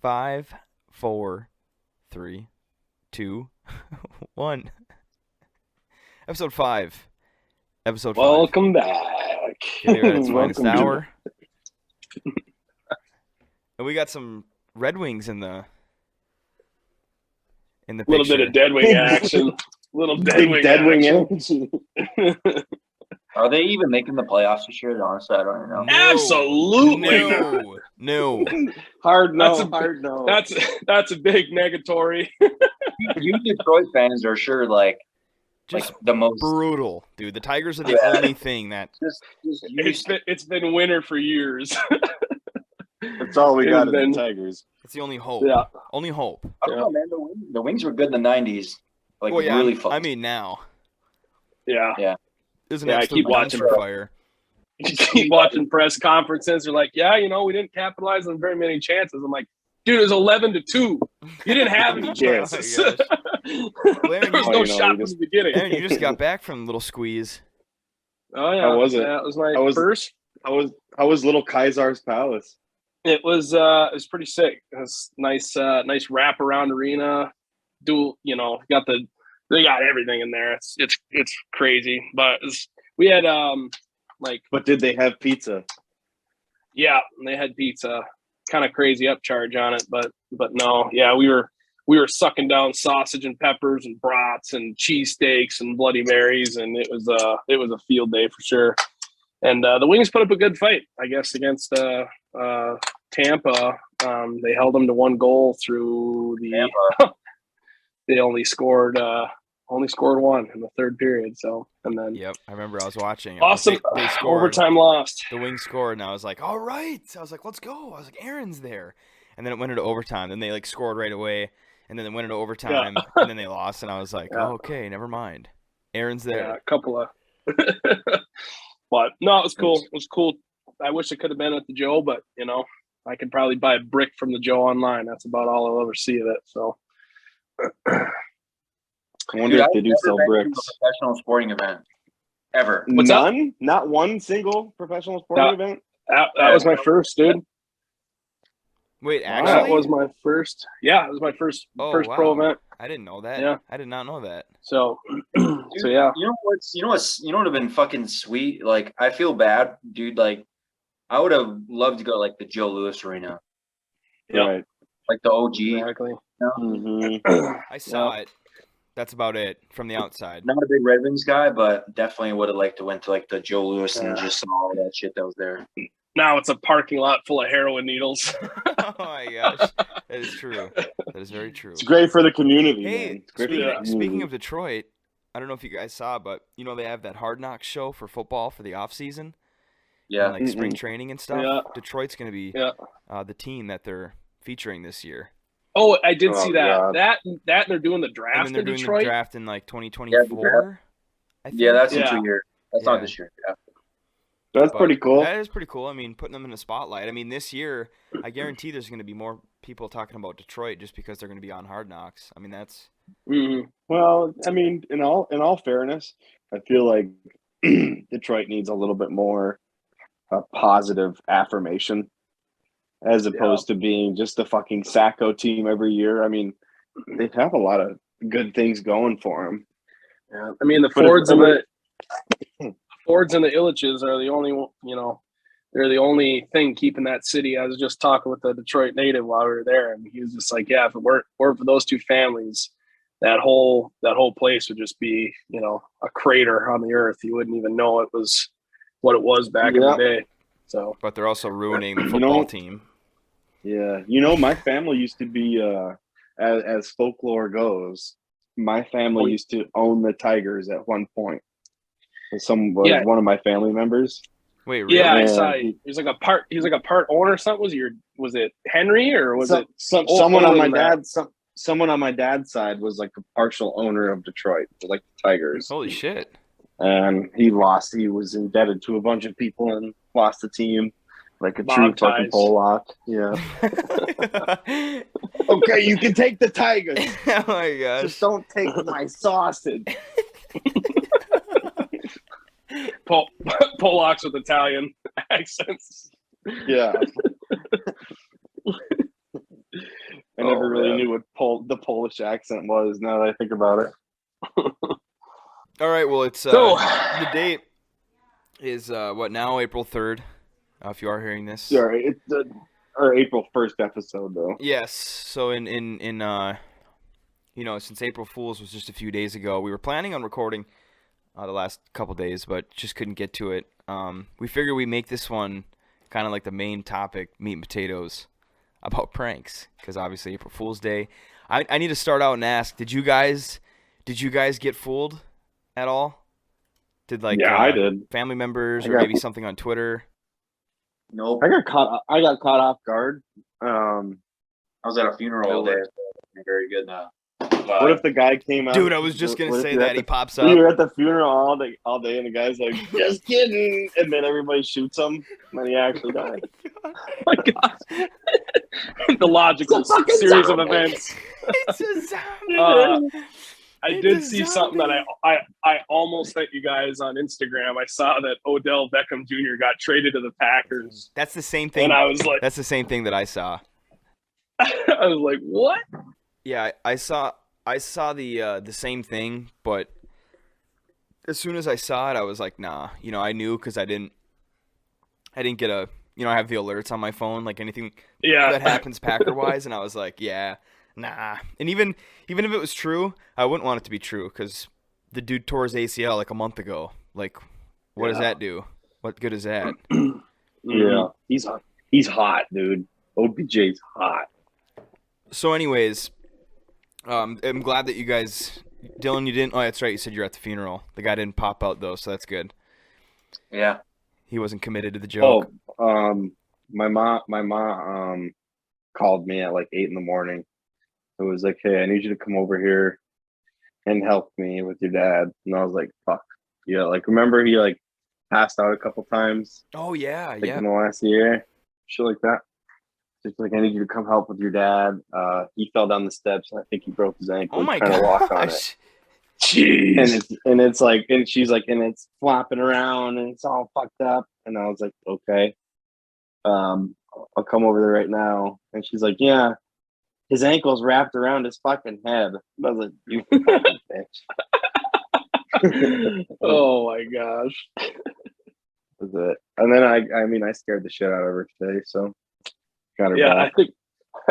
5, 4, 3, 2, 1. Episode 5. Episode 5. Welcome back. Getting ready to finest Welcome hour. And we got some Red Wings in the picture. A little bit of Dead Wing action. Little Dead Wing action. Are they even making the playoffs this year? Honestly, I don't know. No. Absolutely No. Hard no. Hard no. That's a big negatory. You Detroit fans are sure Just the most brutal, dude. The Tigers are the only thing that It's been winter for years. That's all we got is the Tigers. it's the only hope. Yeah. Only hope. I don't know, man. The Wings were good in the '90s. Really fun. I mean now. Yeah. There's an I absolute keep watching dumpster fire. You keep watching press conferences. They're like, we didn't capitalize on very many chances. I'm like, dude, it was 11-2. You didn't have any chances. Oh There was no shot from the beginning. Aaron, you just got back from the little squeeze. Oh yeah, How was it? Yeah, it was my first. How was little Kaisar's Palace? It was pretty sick. It was nice wraparound arena. They got everything in there. It's crazy. But we had But did they have pizza? Yeah, they had pizza. Kind of crazy upcharge on it, but no, yeah, we were sucking down sausage and peppers and brats and cheesesteaks and Bloody Marys, and it was a field day for sure. And the Wings put up a good fight, I guess, against Tampa. They held them to one goal through the. They only scored one in the third period. So and then. Yep, I remember I was watching. Awesome. They scored. Overtime lost. The Wings scored, and I was like, all right. I was like, let's go. I was like, Aaron's there. And then it went into overtime. Then they scored right away. And then it went into overtime. And then they lost. And I was like, oh, okay, never mind. Aaron's there. Yeah, a couple of. But no, it was cool. It was cool. I wish it could have been at the Joe, but I could probably buy a brick from the Joe online. That's about all I'll ever see of it. So. I wonder if they do sell bricks. A professional sporting event ever. What's None? up? Not one single professional sporting event? That was my first, dude. Wait, That actually? was my first. Yeah, it was my first pro event. I didn't know that. Yeah. I did not know that. So, Dude, so yeah. You know what would have been fucking sweet? I feel bad, dude. I would have loved to go to the Joe Louis Arena. Yep. Right. The OG. Exactly. Mm-hmm. I saw it. That's about it from the outside. Not a big Red Wings guy, but definitely would have liked to went to the Joe Louis and just saw all that shit that was there. Now it's a parking lot full of heroin needles. Oh my gosh, that is true. That is very true. It's great for the community, man. Hey, It's great for the community. speaking of Detroit, I don't know if you guys saw, but they have that Hard Knocks show for football for the off season. Yeah, And, spring training and stuff. Yeah. Detroit's going to be the team that they're featuring this year. Oh, I did see that. God. That and they're doing the draft And then they're in doing Detroit. the draft in 2024. I think. Yeah, that's in Yeah. 2 years. That's Yeah. not this year. Yeah. That's But pretty cool. That is pretty cool. I mean, putting them in the spotlight. I mean, this year, I guarantee there's going to be more people talking about Detroit just because they're going to be on Hard Knocks. I mean, that's Mhm. Well, I mean, in all fairness, I feel like Detroit needs a little bit more positive affirmation as opposed to being just a fucking Sacco team every year. I mean, they have a lot of good things going for them. Yeah. I mean, the But Fords if- and the Illiches are the only, they're the only thing keeping that city. I was just talking with a Detroit native while we were there, and he was just like, "Yeah, if it weren't for those two families, that whole place would just be, a crater on the earth. You wouldn't even know it was what it was back in the day." So, but they're also ruining the football team. Yeah, my family used to be, as folklore goes, my family used to own the Tigers at one point. One of my family members. Wait, really? yeah, I Yeah. saw he's like a part owner or something. Was it Henry or was it someone on older my than that? dad's someone on my dad's side was a partial owner of Detroit, the Tigers. Holy shit. And he lost. He was indebted to a bunch of people and lost the team like a true Mob fucking ties. Pollock. Yeah. Okay, you can take the Tigers. Oh my gosh. Just don't take my sausage. Polacks with Italian accents. Yeah. I never really knew what the Polish accent was. Now that I think about it. All right. Well, it's So- the date is what now? April 3rd. If you are hearing this. Sorry, it's our April 1st episode though. Yes. So in since April Fool's was just a few days ago, we were planning on recording the last couple days, but just couldn't get to it. We figured we make this one kind of like the main topic, meat and potatoes, about pranks, because obviously April Fool's Day. I need to start out and ask: Did you guys get fooled at all? Yeah, I did. Family members or maybe something on Twitter? Nope. I got caught off guard. I was at a funeral all day. So very good. What if the guy came out? Dude, I was just gonna say that he pops up. We were at the funeral all day, and the guy's like, "Just kidding," and then everybody shoots him, and then he actually died. Oh my God. The logical series of events. It's a zombie. I did see something that I almost sent you guys on Instagram. I saw that Odell Beckham Jr. got traded to the Packers. That's the same thing. And I was like, that's the same thing that I saw. I was like, what? Yeah, I saw the same thing, but as soon as I saw it, I was like, nah. I knew because I didn't get I have the alerts on my phone, like anything that happens Packer-wise, and I was like, yeah, nah. And even if it was true, I wouldn't want it to be true because the dude tore his ACL like a month ago. Like, what does that do? What good is that? Yeah, he's hot, dude. OBJ's hot. So, anyways, I'm glad that you guys, Dylan, you didn't. Oh, that's right. You said you're at the funeral. The guy didn't pop out though, so that's good. Yeah, he wasn't committed to the joke. My mom called me at like 8 a.m. It was like, "Hey, I need you to come over here and help me with your dad." And I was like, "Fuck yeah!" Like, remember he like passed out a couple times. Oh yeah, like in the last year, shit like that. She's like, "I need you to come help with your dad. He fell down the steps, and I think he broke his ankle. Oh my trying to walk on it." Jeez. And it's like, and she's like, and it's flopping around, and it's all fucked up. And I was like, "Okay, I'll come over there right now." And she's like, "Yeah, his ankle's wrapped around his fucking head." And I was like, "You fucking bitch." Oh my gosh. That's it. And then I scared the shit out of her today, so got her back.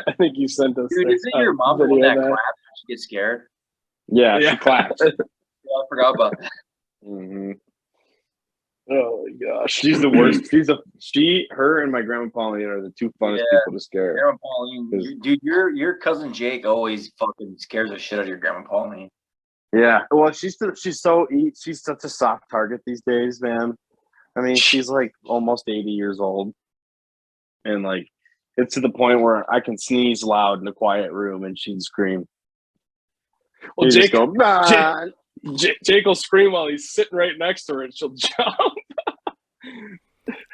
I think you sent us. Dude, isn't your mom the one that claps when she gets scared? Yeah, she claps. Yeah, I forgot about that. Mm-hmm. Oh my gosh, she's the worst. Her and my grandma Pauline are the two funnest people to scare. Grandma Pauline, dude, your cousin Jake always fucking scares the shit out of your grandma Pauline. Yeah, well, she's such a soft target these days, man. I mean, she's like almost 80 years old, and like it's to the point where I can sneeze loud in a quiet room and she'd scream. Well, Jake will scream while he's sitting right next to her, and she'll jump.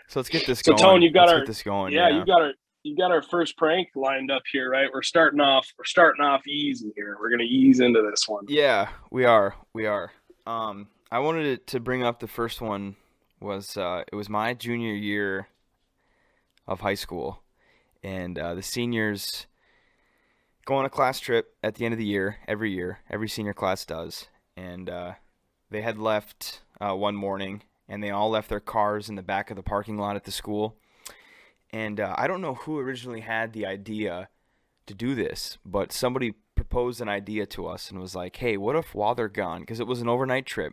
So let's get this going. So Tone, you got this going. Yeah, you got our first prank lined up here, right? We're starting off easy here. We're gonna ease into this one. Yeah, we are. I wanted to bring up the first one was it was my junior year of high school, and the seniors go on a class trip at the end of the year. Every senior class does, and they had left one morning, and they all left their cars in the back of the parking lot at the school. And I don't know who originally had the idea to do this, but somebody proposed an idea to us and was like, "Hey, what if while they're gone, because it was an overnight trip,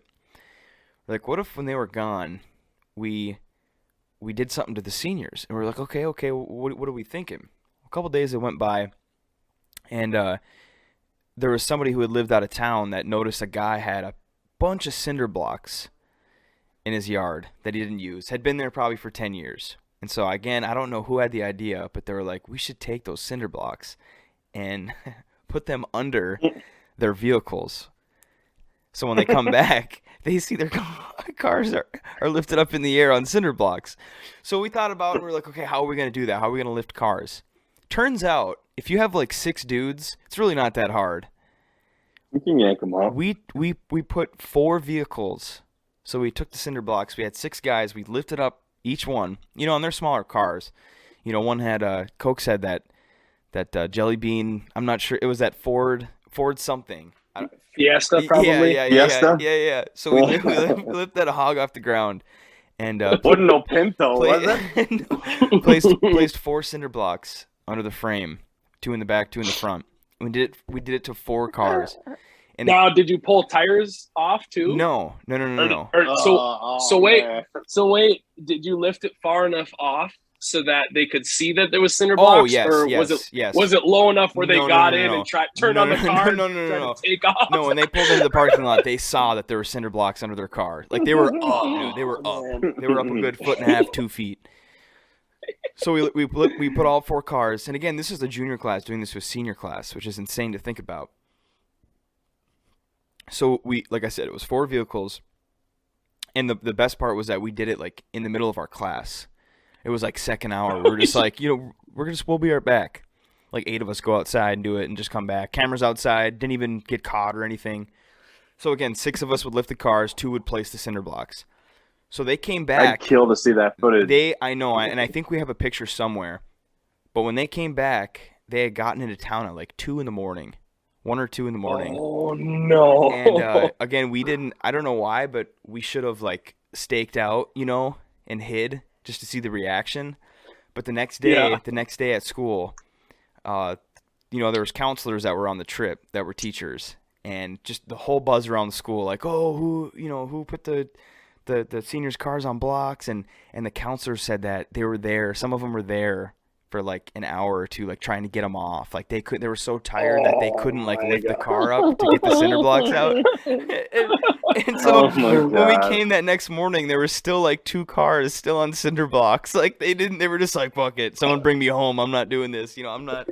like what if when they were gone, we did something to the seniors?" And we're like, okay, what are we thinking? A couple days went by, and there was somebody who had lived out of town that noticed a guy had a bunch of cinder blocks in his yard that he didn't use. Had been there probably for 10 years. And so, again, I don't know who had the idea, but they were like, we should take those cinder blocks and put them under their vehicles. So when they come back, they see their cars are lifted up in the air on cinder blocks. So we thought about it, and we were like, okay, how are we going to do that? How are we going to lift cars? Turns out, if you have like 6 dudes, it's really not that hard. You can yank them off. We put 4 vehicles. So we took the cinder blocks. We had 6 guys. We lifted up each one, and they're smaller cars. One had Coke said that that Jelly Bean. I'm not sure. It was at Ford something. Fiesta, probably. Yeah. So we lifted that hog off the ground, and wasn't no Pinto, was it? placed 4 cinder blocks under the frame, 2 in the back, 2 in the front. We did it to 4 cars. And now, did you pull tires off too? No. So wait. Did you lift it far enough off so that they could see that there was cinder blocks? Oh yes, or yes. Was it low enough where they got in and turned on the car? No. Take off. No, when they pulled into the parking lot, they saw that there were cinder blocks under their car. Like they were up, dude. They were up. They were up a good 1.5 feet, 2 feet. So we put all 4 cars, and again, this is the junior class doing this with senior class, which is insane to think about. So like I said, it was 4 vehicles, and the best part was that we did it like in the middle of our class. It was like second hour. We were just like, we'll be right back. Like 8 of us go outside and do it, and just come back. Cameras outside, didn't even get caught or anything. So again, 6 of us would lift the cars, 2 would place the cinder blocks. So they came back. I'd kill to see that footage. I know, and I think we have a picture somewhere. But when they came back, they had gotten into town at like 2 in the morning. 1 or 2 in the morning. Oh no! And again, we didn't. I don't know why, but we should have like staked out, and hid just to see the reaction. But the next day at school, there was counselors that were on the trip that were teachers, and just the whole buzz around the school, like, oh, who put the seniors' cars on blocks, and the counselors said that they were there. Some of them were there for like an hour or two, like trying to get them off. Like they were so tired that they couldn't like lift the car up to get the cinder blocks out. and so when we came that next morning, there were still like 2 cars still on cinder blocks. Like they were just like, fuck it, someone bring me home. I'm not doing this. I'm not.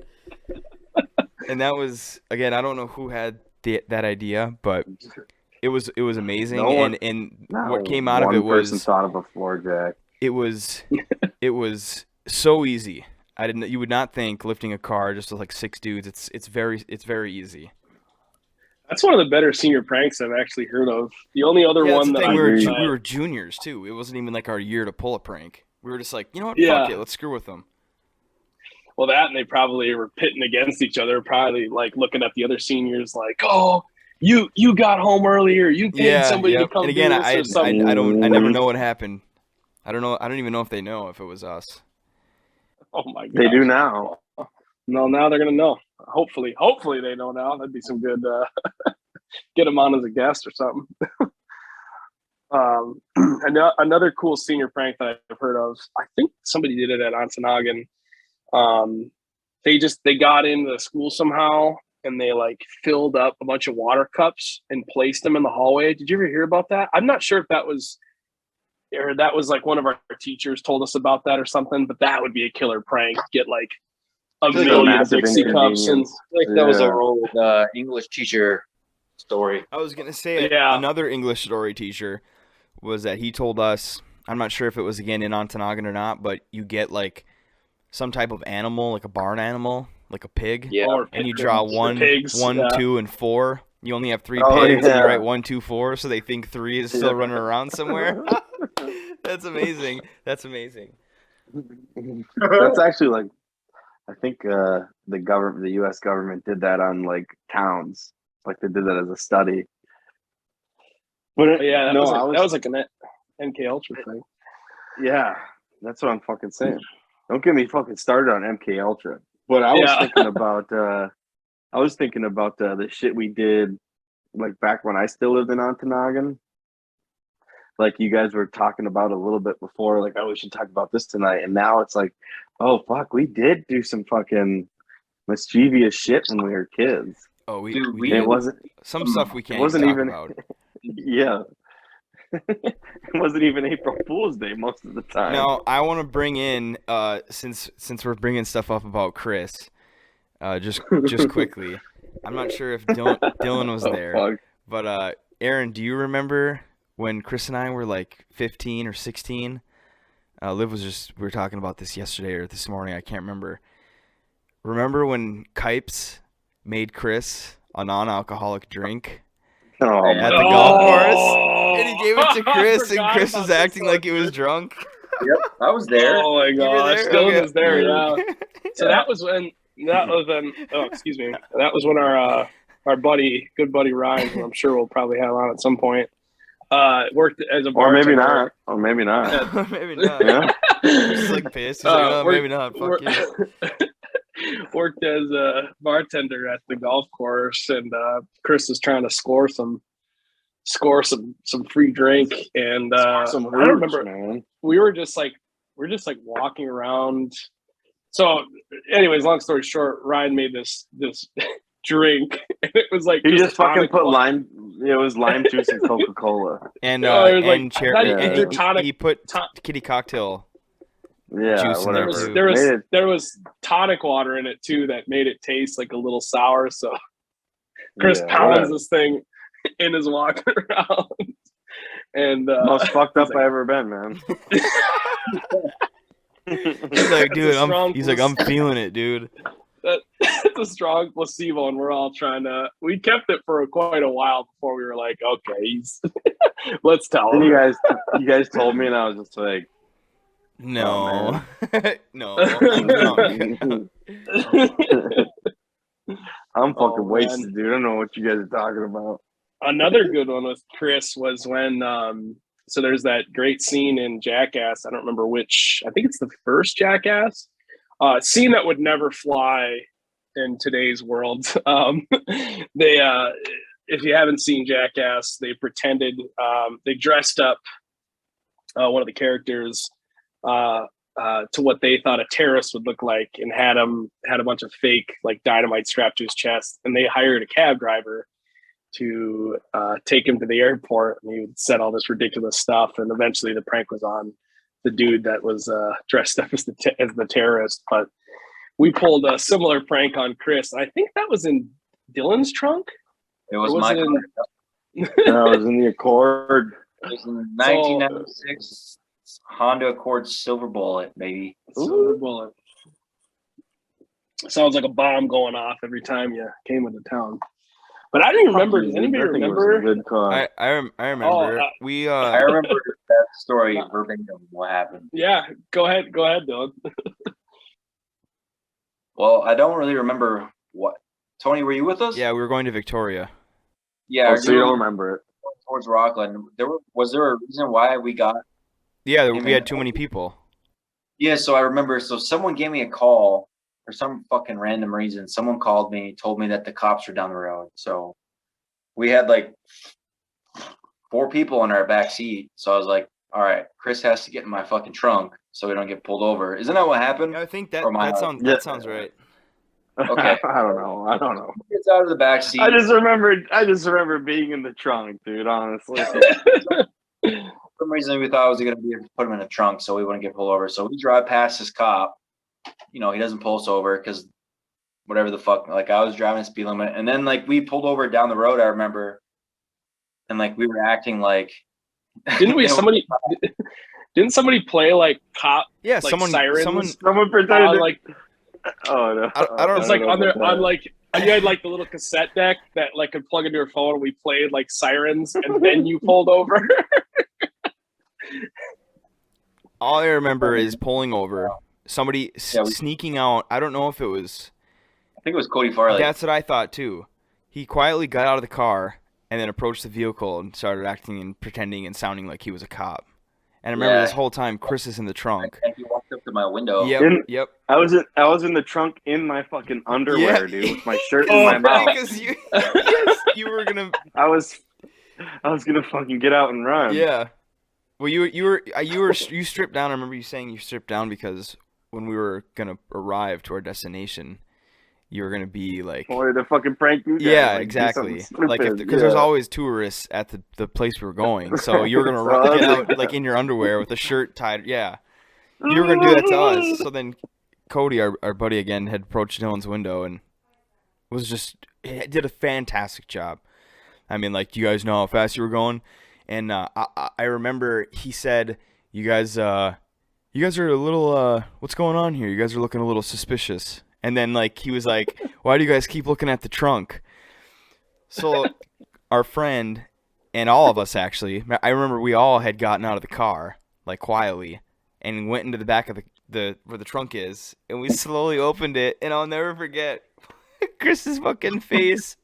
And that was, again, I don't know who had that idea, but it was amazing. And what came out of it was, one person thought of a floor jack. It was so easy. You would not think lifting a car just with like 6 dudes. It's very easy. That's one of the better senior pranks I've actually heard of. The only other one that we were juniors too. It wasn't even like our year to pull a prank. We were just like, fuck it, let's screw with them. Well, that, and they probably were pitting against each other, probably like looking at the other seniors like, oh, you got home earlier, you paid somebody to come. And again, do this or something. I never know what happened. I don't know. I don't even know if they know if it was us. Oh my god. They do now. No, now they're gonna know. Hopefully they know now. That'd be some good. Get them on as a guest or something. Another cool senior prank that I've heard of. I think somebody did it at Ontonagon. They got into the school somehow, and they like filled up a bunch of water cups and placed them in the hallway. Did you ever hear about that? I'm not sure if that was like one of our teachers told us about that or something, but that would be a killer prank. Get like a million Dixie cups, and that was a old English teacher story. I was gonna say another English story teacher was that he told us. I'm not sure if it was again in Ontonagon or not, but you get like some type of animal, like a barn animal, like a pig, and you draw 1, 2, and 4. You only have 3 pigs, and you write 1, 2, 4, so they think 3 is still running around somewhere. That's amazing. That's actually like, I think the U.S. government did that on like towns, like they did that as a study. But that was like an MK Ultra thing. Yeah, that's what I'm fucking saying. Don't get me fucking started on MK Ultra. But I was thinking about the shit we did like back when I still lived in Ontonagon. Like you guys were talking about a little bit before, like, oh, we should talk about this tonight. And now it's like, oh fuck, we did do some fucking mischievous shit when we were kids. Oh, we it wasn't some stuff we can't. It wasn't talk even about. Yeah. It wasn't even April Fool's Day most of the time. Now I want to bring in since we're bringing stuff up about Chris, just quickly. I'm not sure if Dylan was there, fuck. But Aaron, do you remember when Chris and I were like 15 or 16? Liv we were talking about this yesterday or this morning. I can't remember. Remember when Kipes made Chris a non-alcoholic drink at the golf course? And he gave it to Chris, and Chris was acting like he was drunk. Yep, I was there. Oh my gosh, Dylan was there. Yeah. So that was when That was then. Oh, excuse me. That was when our good buddy Ryan, who I'm sure we'll probably have on at some point, worked as a Or bartender. maybe not. Or maybe not. Maybe not. Yeah. He's like pissed. He's like, oh, maybe not. Fuck you. Worked as a bartender at the golf course, and Chris is trying to score some free drink, and Some I don't remember. man. We're just like walking around. So, anyways, long story short, Ryan made this drink, and it was like He just fucking tonic put water. lime. It was lime juice and Coca-Cola. And No, it was like- and I cherry. thought you And did tonic- he put kitty cocktail. Yeah, Juice in there, whatever. too. Made it- There was tonic water in it too that made it taste like a little sour. So Chris yeah, pounds whatever. this thing in his walking around, and Most fucked up he's I ever been, man. He's like, dude, he's like, I'm feeling it, dude. it's a strong placebo, and we're all trying to. We kept it for quite a while before we were like, okay, let's tell And him. you guys told me, and I was just like, No. No. I'm fucking man. wasted, dude. I don't know what you guys are talking about. Another good one with Chris was when so there's that great scene in Jackass. I don't remember which. I think it's the first Jackass scene that would never fly in today's world. They if you haven't seen Jackass, they pretended they dressed up one of the characters to what they thought a terrorist would look like, and had a bunch of fake like dynamite strapped to his chest, and they hired a cab driver to take him to the airport, and he would set all this ridiculous stuff, and eventually the prank was on the dude that was dressed up as the terrorist. But we pulled a similar prank on Chris. I think that was in Dylan's trunk. It was Or was my it in- I was in the Accord. It was in 1996 Honda Accord Silver Bullet, baby. Silver bullet. Sounds like a bomb going off every time you came into town. But I didn't remember. Does anybody I think it was a remember? good car. I remember. Oh, We I remember that story verbatim. What happened? Yeah, go ahead, Dylan. Well, I don't really remember what. Tony, were you with us? we were going to Victoria. Yeah. So you don't remember it? Towards Rockland. Was there a reason why we got? Yeah, we had too many people. Yeah, so I remember. So someone gave me a call for some fucking random reason. Someone called me, told me that the cops were down the road. So we had like 4 people in our back seat. So I was like, all right, Chris has to get in my fucking trunk so we don't get pulled over. Isn't that what happened? I think that Or my- that sounds right. Okay. I don't know. He gets out of the back seat. I just remember being in the trunk, dude. Honestly. For some reason, we thought it was going to be able to put him in the trunk so we wouldn't get pulled over. So we drive past this cop. He doesn't pull us over because whatever the fuck. Like, I was driving speed limit. And then, like, we pulled over down the road, I remember. And, like, we were acting like. Didn't somebody play like cop? Yeah, like someone sirens? Someone pretended. Like Oh no! I don't it's like know on about that. like you had like the little cassette deck that like could plug into your phone. We played like sirens, and then you pulled over. all I remember is pulling over. Somebody Yeah, sneaking out. I don't know if it was. I think it was Cody Farley. That's what I thought too. He quietly got out of the car and then approached the vehicle and started acting and pretending and sounding like he was a cop. And I remember Yeah. this whole time Chris is in the trunk. And he walked up to my window. Yep. I was in the trunk in my fucking underwear, Yeah. dude, with my shirt in my mouth. Because you were gonna. I was gonna fucking get out and run. Yeah. Well, you stripped down. I remember you saying you stripped down because when we were gonna arrive to our destination, you were gonna be like. Wanted to fucking prank you guys. Yeah, like, do exactly. something Like stupid, because there's yeah. always tourists at the place we were going, so you were gonna So get out like in your underwear with a shirt tied. Yeah, you were gonna do that to us. So then Cody, our buddy again, had approached Dylan's window and he did a fantastic job. I mean, like, you guys know how fast you were going, and I remember he said, "You guys are a little what's going on here? You guys are looking a little suspicious." And then, like, he was like, "Why do you guys keep looking at the trunk?" So our friend and all of us, actually, I remember we all had gotten out of the car, like, quietly, and went into the back of where the trunk is, and we slowly opened it, and I'll never forget Chris's fucking face.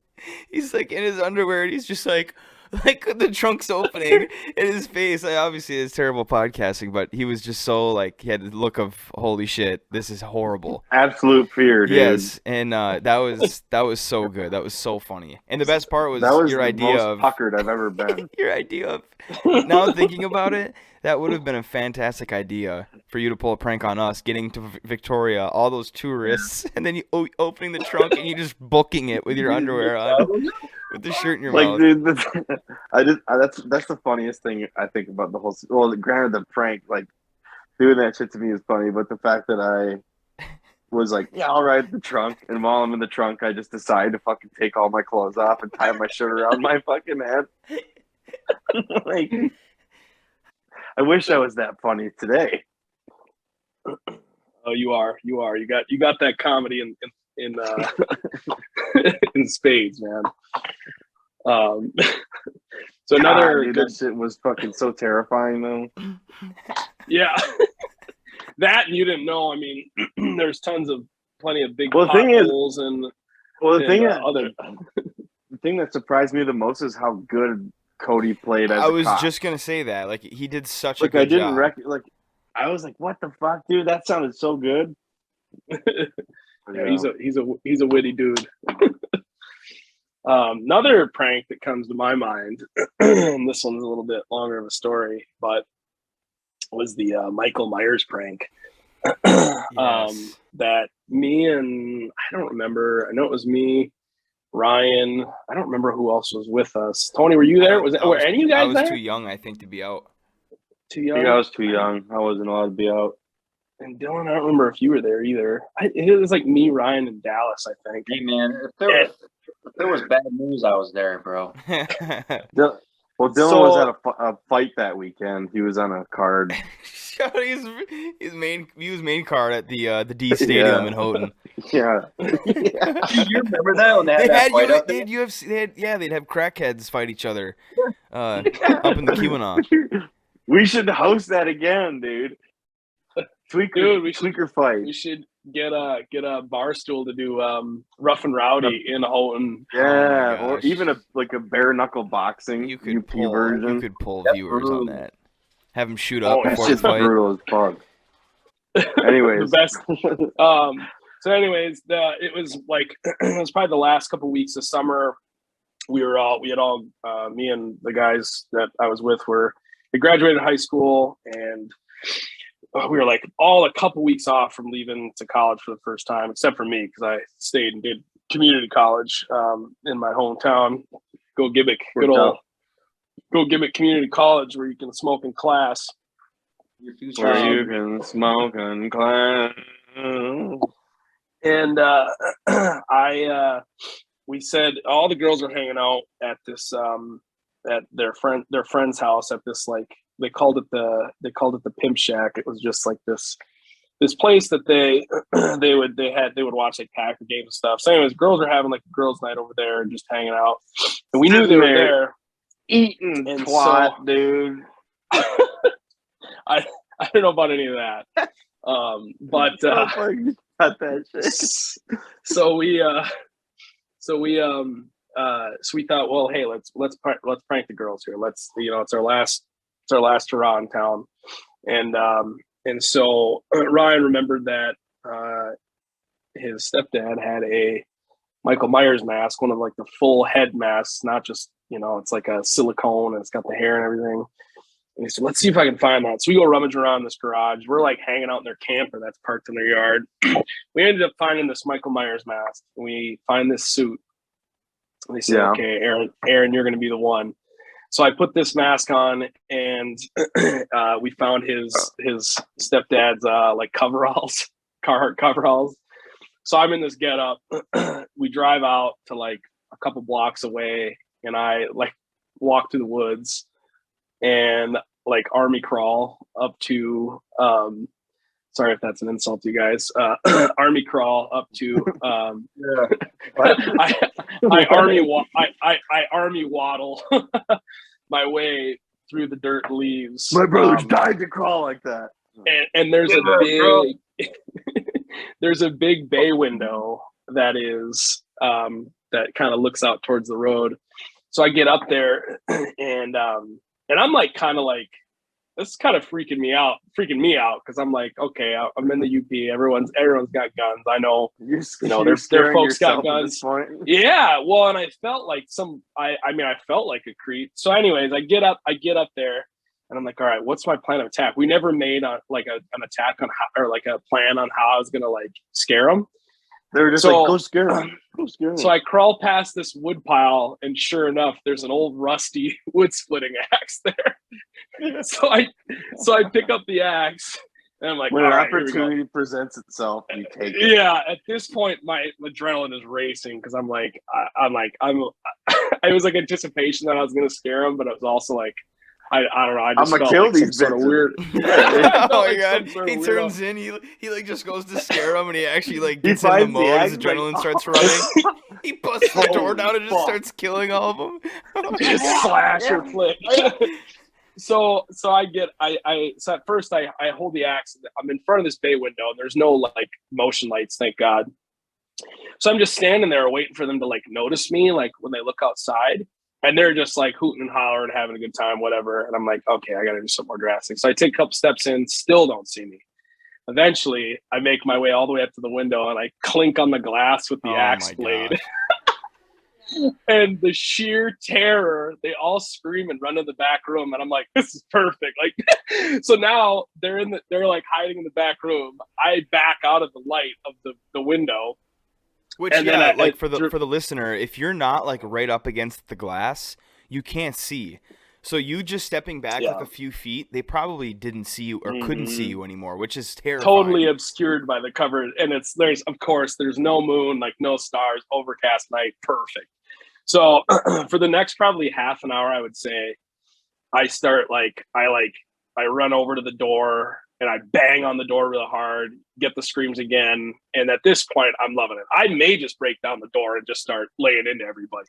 He's like in his underwear, and he's just like the trunk's opening in his face. Obviously, it's terrible podcasting, but he was just so like he had the look of holy shit, this is horrible. Absolute fear, dude. Yes, and that was so good. That was so funny. And the best part was, That was your the idea most of puckered I've ever been. your idea of now thinking about it, that would have been a fantastic idea for you to pull a prank on us, getting to Victoria, all those tourists, and then you opening the trunk and you just booking it with your underwear on, with the shirt in your mouth. Dude, that's the funniest thing I think about the whole. Well, granted, the prank, like doing that shit to me is funny, but the fact that I was like, yeah, I'll ride the trunk, and while I'm in the trunk, I just decide to fucking take all my clothes off and tie my shirt around my fucking head. Like, I wish I was that funny today. Oh, you are. You got that comedy in in spades, man. So another dude, that shit was fucking so terrifying, though. Yeah. That and you didn't know. I mean, there's plenty of big Well, the thing is- potholes and Well, the thing that surprised me the most is how good Cody played as I was a cop. just gonna say that. Like, he did such a Like, good I didn't job. I was like, what the fuck, dude? That sounded so good. Yeah, he's a witty dude. Another prank that comes to my mind, and this one's a little bit longer of a story, but was the Michael Myers prank. Yes. That me and I don't remember. I know it was me, Ryan. I don't remember who else was with us. Tony, were you there? Were any of you guys I was there? too young, I think, to be out. Too I young. think I was too young. I wasn't allowed to be out. And Dylan, I don't remember if you were there either. It was like me, Ryan, and Dallas, I think. Hey man, if there was bad news, I was there, bro. Dylan was at a fight that weekend. He was on a card. He was main card at the D Stadium in Houghton. Yeah. You remember that when they had that fight up there? They'd have crackheads fight each other up in the QAnon. We should host that again, dude. Tweaker fight. We should get a bar stool to do rough and rowdy in Houghton. Yeah, Oh or even a bare knuckle boxing. You could pull That's viewers brutal. on that. Have them shoot up That's before the just fight. brutal as fuck. Anyways, The best. So, anyways, it was like it was probably the last couple weeks of summer. Me and the guys that I was with we graduated high school, and we were like all a couple weeks off from leaving to college for the first time, except for me because I stayed and did community college in my hometown. Go Gibbick, good old Go Gibbick Community College, where you can smoke in class. where you can smoke in class. And we said all the girls are hanging out at this at their friend's house at this, like, they called it the Pimp Shack. It was just like this place that they would watch like Packer games and stuff. So anyways, girls are having like a girls' night over there and just hanging out. And we knew they were there. Eating And twat, dude. I don't know about any of that. But Cut that shit. so we thought, well, hey, let's prank the girls here. It's our last hurrah in town. And so Ryan remembered that his stepdad had a Michael Myers mask, one of like the full head masks, not just, it's like a silicone and it's got the hair and everything. And he said, let's see if I can find that. So we go rummage around this garage. We're like hanging out in their camper that's parked in their yard. We ended up finding this Michael Myers mask. And we find this suit. And they said, okay, Aaron, you're going to be the one. So I put this mask on, and we found his stepdad's like coveralls, Carhartt coveralls. So I'm in this getup. We drive out to like a couple blocks away, and I like walk through the woods and like army crawl up to sorry if that's an insult to you guys, army crawl up to I army waddle my way through the dirt and leaves. My brothers died to crawl like that. and there's a big there's a big bay window that is that kind of looks out towards the road. So I get up there and I'm like kind of like, this is kind of freaking me out because I'm like, okay, I'm in the UP. Everyone's got guns. I know, their folks got guns. Yeah, well, and I felt like I felt like a creep. So, anyways, I get up there, and I'm like, all right, what's my plan of attack? We never made an attack on how, or like a plan on how I was gonna like scare them. They were just like, go scare them. Go scare them. So I crawl past this wood pile, and sure enough, there's an old rusty wood splitting axe there. So I pick up the axe, and I'm like, when an opportunity presents itself, you take it. Yeah, at this point, my adrenaline is racing because I'm like, I was like anticipation that I was gonna scare him, but it was also like, I don't know. I just I'm gonna felt kill like these some sort of weird. Oh my god! He turns in. He like just goes to scare him, and he actually like gets in the mode. His adrenaline starts running. He busts the door down and just starts killing all of them. Just slash or flick. So at first I hold the axe. I'm in front of this bay window, and there's no like motion lights, thank God. So I'm just standing there waiting for them to like notice me, like when they look outside. And they're just like hooting and hollering, having a good time, whatever. And I'm like, okay, I got to do something more drastic. So I take a couple steps in, still don't see me. Eventually, I make my way all the way up to the window, and I clink on the glass with the axe blade. And the sheer terror, they all scream and run to the back room. And I'm like, this is perfect. Like, so now they're like hiding in the back room. I back out of the light of the window. Which, and yeah, then for the listener, if you're not like right up against the glass, you can't see. So you just stepping back like a few feet, they probably didn't see you or couldn't see you anymore, which is terrifying. Totally obscured by the cover, and there's no moon, like no stars, overcast night, perfect. So for the next probably half an hour, I would say, I run over to the door. And I bang on the door real hard, get the screams again. And at this point, I'm loving it. I may just break down the door and just start laying into everybody.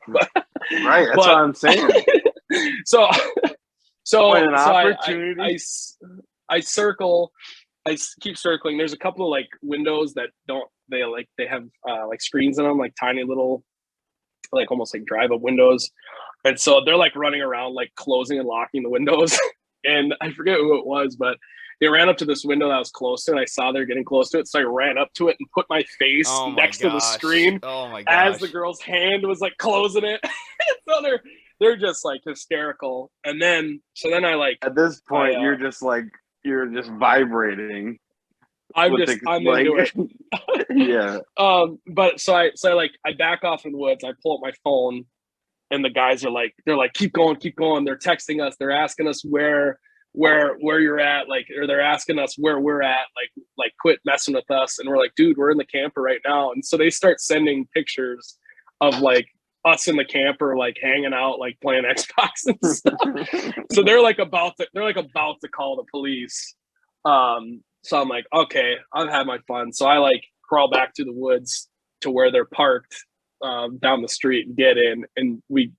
Right, that's what I'm saying. So an opportunity. I circle. I keep circling. There's a couple of like windows that they have like screens in them, like tiny little, like almost like drive-up windows. And so they're like running around, like closing and locking the windows. And I forget who it was, but they ran up to this window that was close to it, and I saw they're getting close to it, so I ran up to it and put my face next to the screen as the girl's hand was like closing it. So they're just like hysterical. And then I like, at this point you're just vibrating. I'm into it. Yeah. But so I back off in the woods. I pull up my phone, and the guys are like, they're like, keep going. They're texting us. They're asking us where you're at, like, or they're asking us where we're at, like quit messing with us. And we're like, dude, we're in the camper right now. And so they start sending pictures of like us in the camper, like hanging out, like playing Xbox and stuff. So they're about to call the police. So I'm like, okay, I've had my fun. So I like crawl back to the woods to where they're parked down the street and get in, and we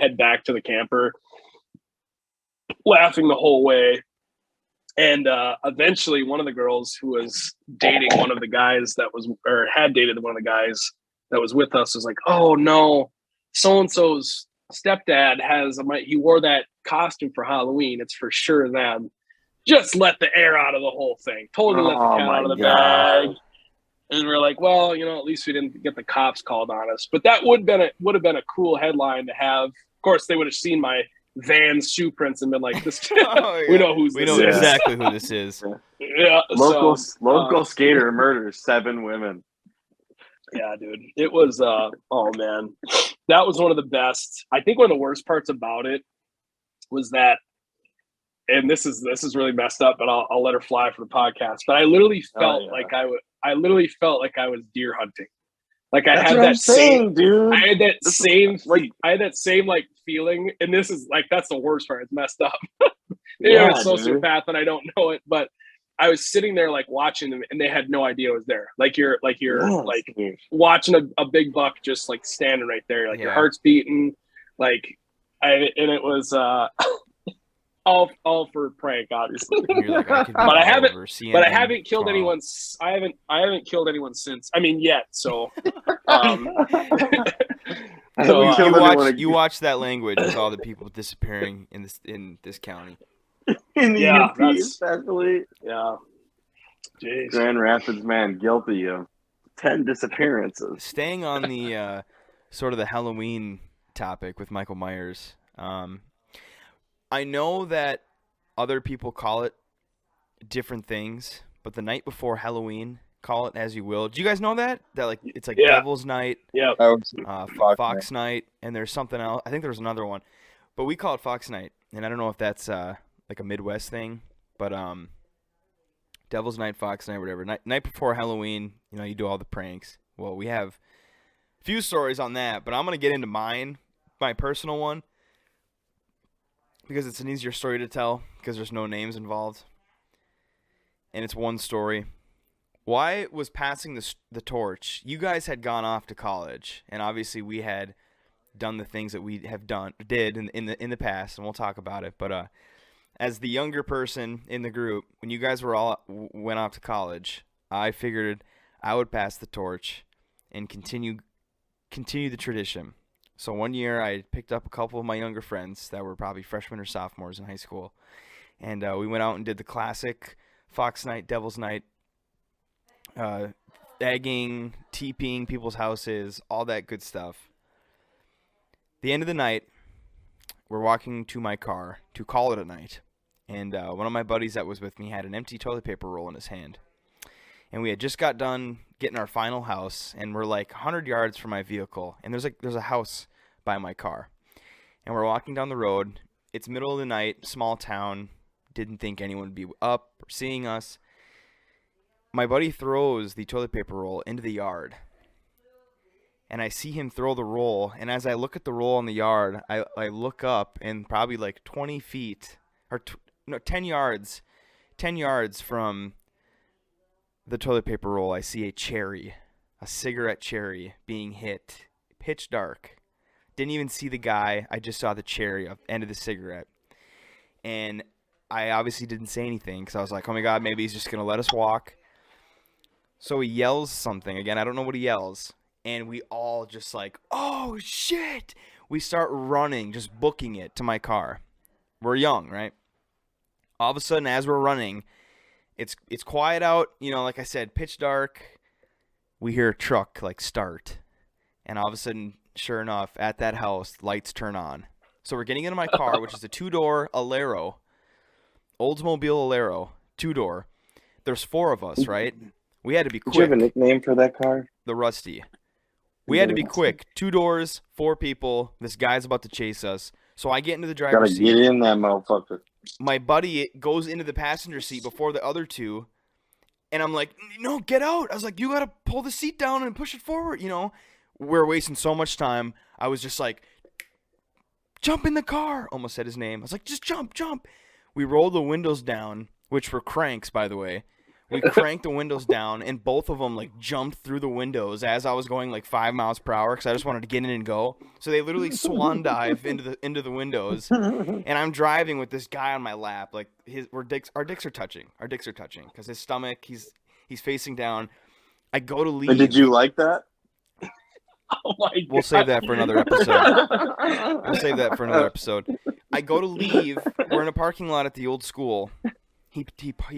head back to the camper, laughing the whole way. And eventually one of the girls who was dating one of the guys had dated one of the guys that was with us was like, oh no, so-and-so's stepdad he wore that costume for Halloween. It's for sure them. Just let the air out of the whole thing. Totally let the cat out of the bag. And we're like, well, at least we didn't get the cops called on us. But that would have been a cool headline to have. Of course, they would have seen my Vans shoe prints and been like, "This, we know who this is. We know exactly who this is." Yeah, local skater murders 7 women. Yeah, dude, it was. Oh man, that was one of the best. I think one of the worst parts about it was that, and this is really messed up, but I'll let her fly for the podcast. But I literally felt like I was deer hunting. Like I had that same, dude. I had that same like feeling, and this is like, that's the worst part. It's messed up. Maybe I'm a sociopath and I don't know it, but I was sitting there like watching them, and they had no idea I was there. Like you're watching a big buck just like standing right there, like your heart's beating, like, and it was all for prank, obviously. And you're like, I could be But I all haven't- over CNN, But I haven't killed Toronto. anyone. I haven't killed anyone since. I mean, yet. So, I So, haven't killed anyone You watch that language with all the people disappearing in this county. in the Yeah, UP, that's- especially. yeah. Jeez. Grand Rapids man guilty of 10 disappearances. Staying on the sort of the Halloween topic with Michael Myers, I know that other people call it different things, but the night before Halloween, call it as you will. Do you guys know that? That like it's like Yeah. Devil's Night, Yeah. Fox Night, and there's something else. I think there's another one, but we call it Fox Night, and I don't know if that's like a Midwest thing, but Devil's Night, Fox Night, whatever. Night before Halloween, you do all the pranks. Well, we have a few stories on that, but I'm gonna get into my personal one, because it's an easier story to tell because there's no names involved, and it's one story. Why was passing the torch? You guys had gone off to college, and obviously we had done the things that we did in the past, and we'll talk about it. But as the younger person in the group, when you guys went off to college, I figured I would pass the torch and continue the tradition. So one year I picked up a couple of my younger friends that were probably freshmen or sophomores in high school, and we went out and did the classic Fox Night, Devil's Night, egging, TPing people's houses, all that good stuff. The end of the night, we're walking to my car to call it a night, and one of my buddies that was with me had an empty toilet paper roll in his hand. And we had just got done getting our final house, and we're like 100 yards from my vehicle, and there's a house by my car. And we're walking down the road. It's middle of the night, small town, didn't think anyone would be up or seeing us. My buddy throws the toilet paper roll into the yard, and I see him throw the roll, and as I look at the roll in the yard, I look up, and probably like 20 feet, or 10 yards from the toilet paper roll, I see a cigarette cherry being hit, pitch dark. Didn't even see the guy, I just saw the cherry end of the cigarette. And I obviously didn't say anything, because I was like, oh my god, maybe he's just going to let us walk. So he yells something, again, I don't know what he yells, and we all just like, oh shit! We start running, just booking it to my car. We're young, right? All of a sudden, as we're running, it's quiet out, like I said, pitch dark. We hear a truck like start, and all of a sudden, sure enough, at that house, lights turn on. So we're getting into my car, which is a 2-door Alero, Oldsmobile Alero, 2-door. There's 4 of us, right? We had to be quick. Did you have a nickname for that car? The Rusty. We had to be quick. 2 doors, 4 people. This guy's about to chase us. So I get into the driver's Gotta seat. get in that motherfucker. My buddy goes into the passenger seat before the other 2, and I'm like, no, get out. I was like, you gotta pull the seat down and push it forward, We're wasting so much time. I was just like, jump in the car. Almost said his name. I was like, just jump. We rolled the windows down, which were cranks, by the way. We cranked the windows down, and both of them like jumped through the windows as I was going like 5 miles per hour, because I just wanted to get in and go. So they literally swan dive into the windows, and I'm driving with this guy on my lap. Like our dicks are touching. Our dicks are touching because his stomach, he's facing down. I go to leave. And did you like that? Oh my god. We'll save that for another episode. I go to leave. We're in a parking lot at the old school. He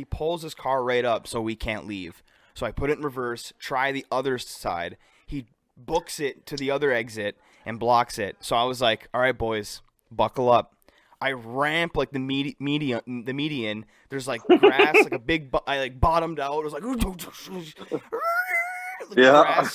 pulls his car right up so we can't leave. So I put it in reverse, try the other side. He books it to the other exit and blocks it. So I was like, all right, boys, buckle up. I ramp like the median. There's like grass, like a big, I like bottomed out. It was like, Yeah.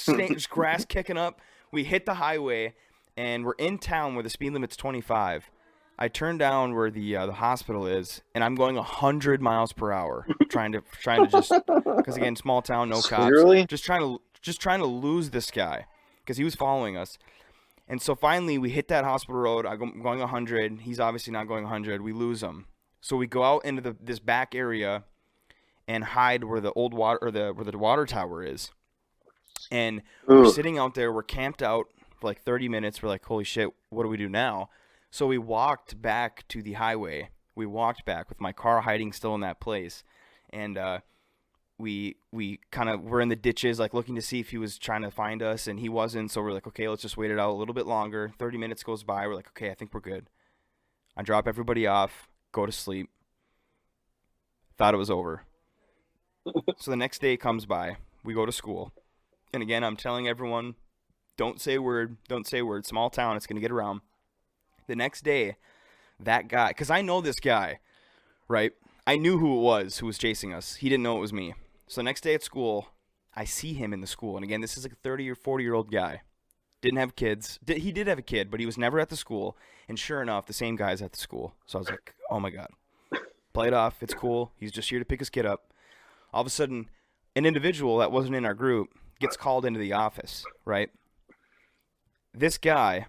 grass kicking up. We hit the highway, and we're in town where the speed limit's 25. I turn down where the hospital is, and I'm going 100 miles per hour, trying to just, because again, small town, no cops, Really? just trying to lose this guy, because he was following us. And so finally, we hit that hospital road. I'm going 100. He's obviously not going 100. We lose him. So we go out into this back area and hide where the old water, or where the water tower is. And we're sitting out there. We're camped out for like 30 minutes. We're like, holy shit, what do we do now? So we walked back to the highway, We walked back with my car hiding still in that place, and we kind of were in the ditches, like looking to see if he was trying to find us, and he wasn't. So we're like, okay, let's just wait it out a little bit longer. 30 minutes goes by. We're like, okay, I think we're good. I drop everybody off, go to sleep. Thought it was over. So the next day comes by. We go to school. And again, I'm telling everyone, don't say a word. Don't say a word. Small town, it's going to get around. The next day, that guy, because I know this guy, right? I knew who it was who was chasing us. He didn't know it was me. So the next day at school, I see him in the school. And again, this is like a 30 or 40-year-old guy. Didn't have kids. He did have a kid, but he was never at the school. And sure enough, the same guy's at the school. So I was like, oh my God. Play it off. It's cool. He's just here to pick his kid up. All of a sudden, an individual that wasn't in our group gets called into the office, right? This guy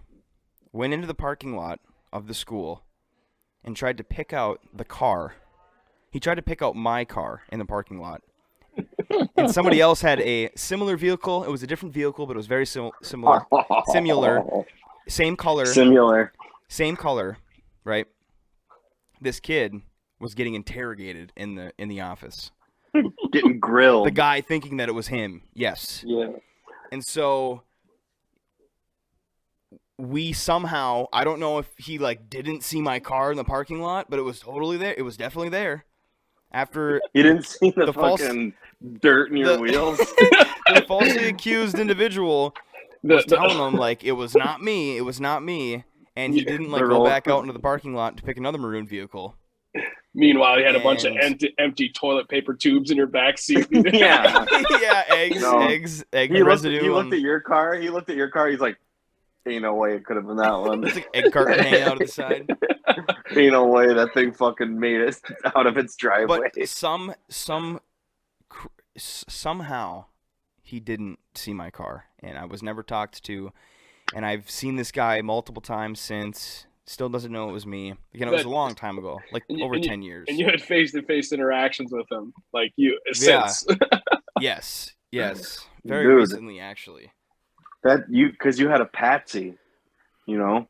went into the parking lot of the school and tried to pick out the car. He tried to pick out my car in the parking lot. And somebody else had a similar vehicle. It was a different vehicle, but it was very similar. Same color. Same color, right? This kid was getting interrogated in the office. Getting grilled. The guy thinking that it was him. Yes. Yeah. And so we somehow, I don't know if he like didn't see my car in the parking lot, but it was totally there. It was definitely there. After you didn't see the false, fucking dirt in your wheels. The falsely accused individual was telling him like it was not me, and he didn't like go back out into the parking lot to pick another maroon vehicle. Meanwhile, he had a bunch of empty toilet paper tubes in your back seat. Yeah, egg residue. He looked at your car. He's like, ain't no way it could have been that one. It's like egg carton hanging out of the side. Ain't no way that thing fucking made it out of its driveway. But somehow he didn't see my car, and I was never talked to. And I've seen this guy multiple times since. Still doesn't know it was me. Again, it was a long time ago, like over 10 years. And you had face-to-face interactions with him, like since. Yes. Very recently, actually. Because you had a patsy, you know?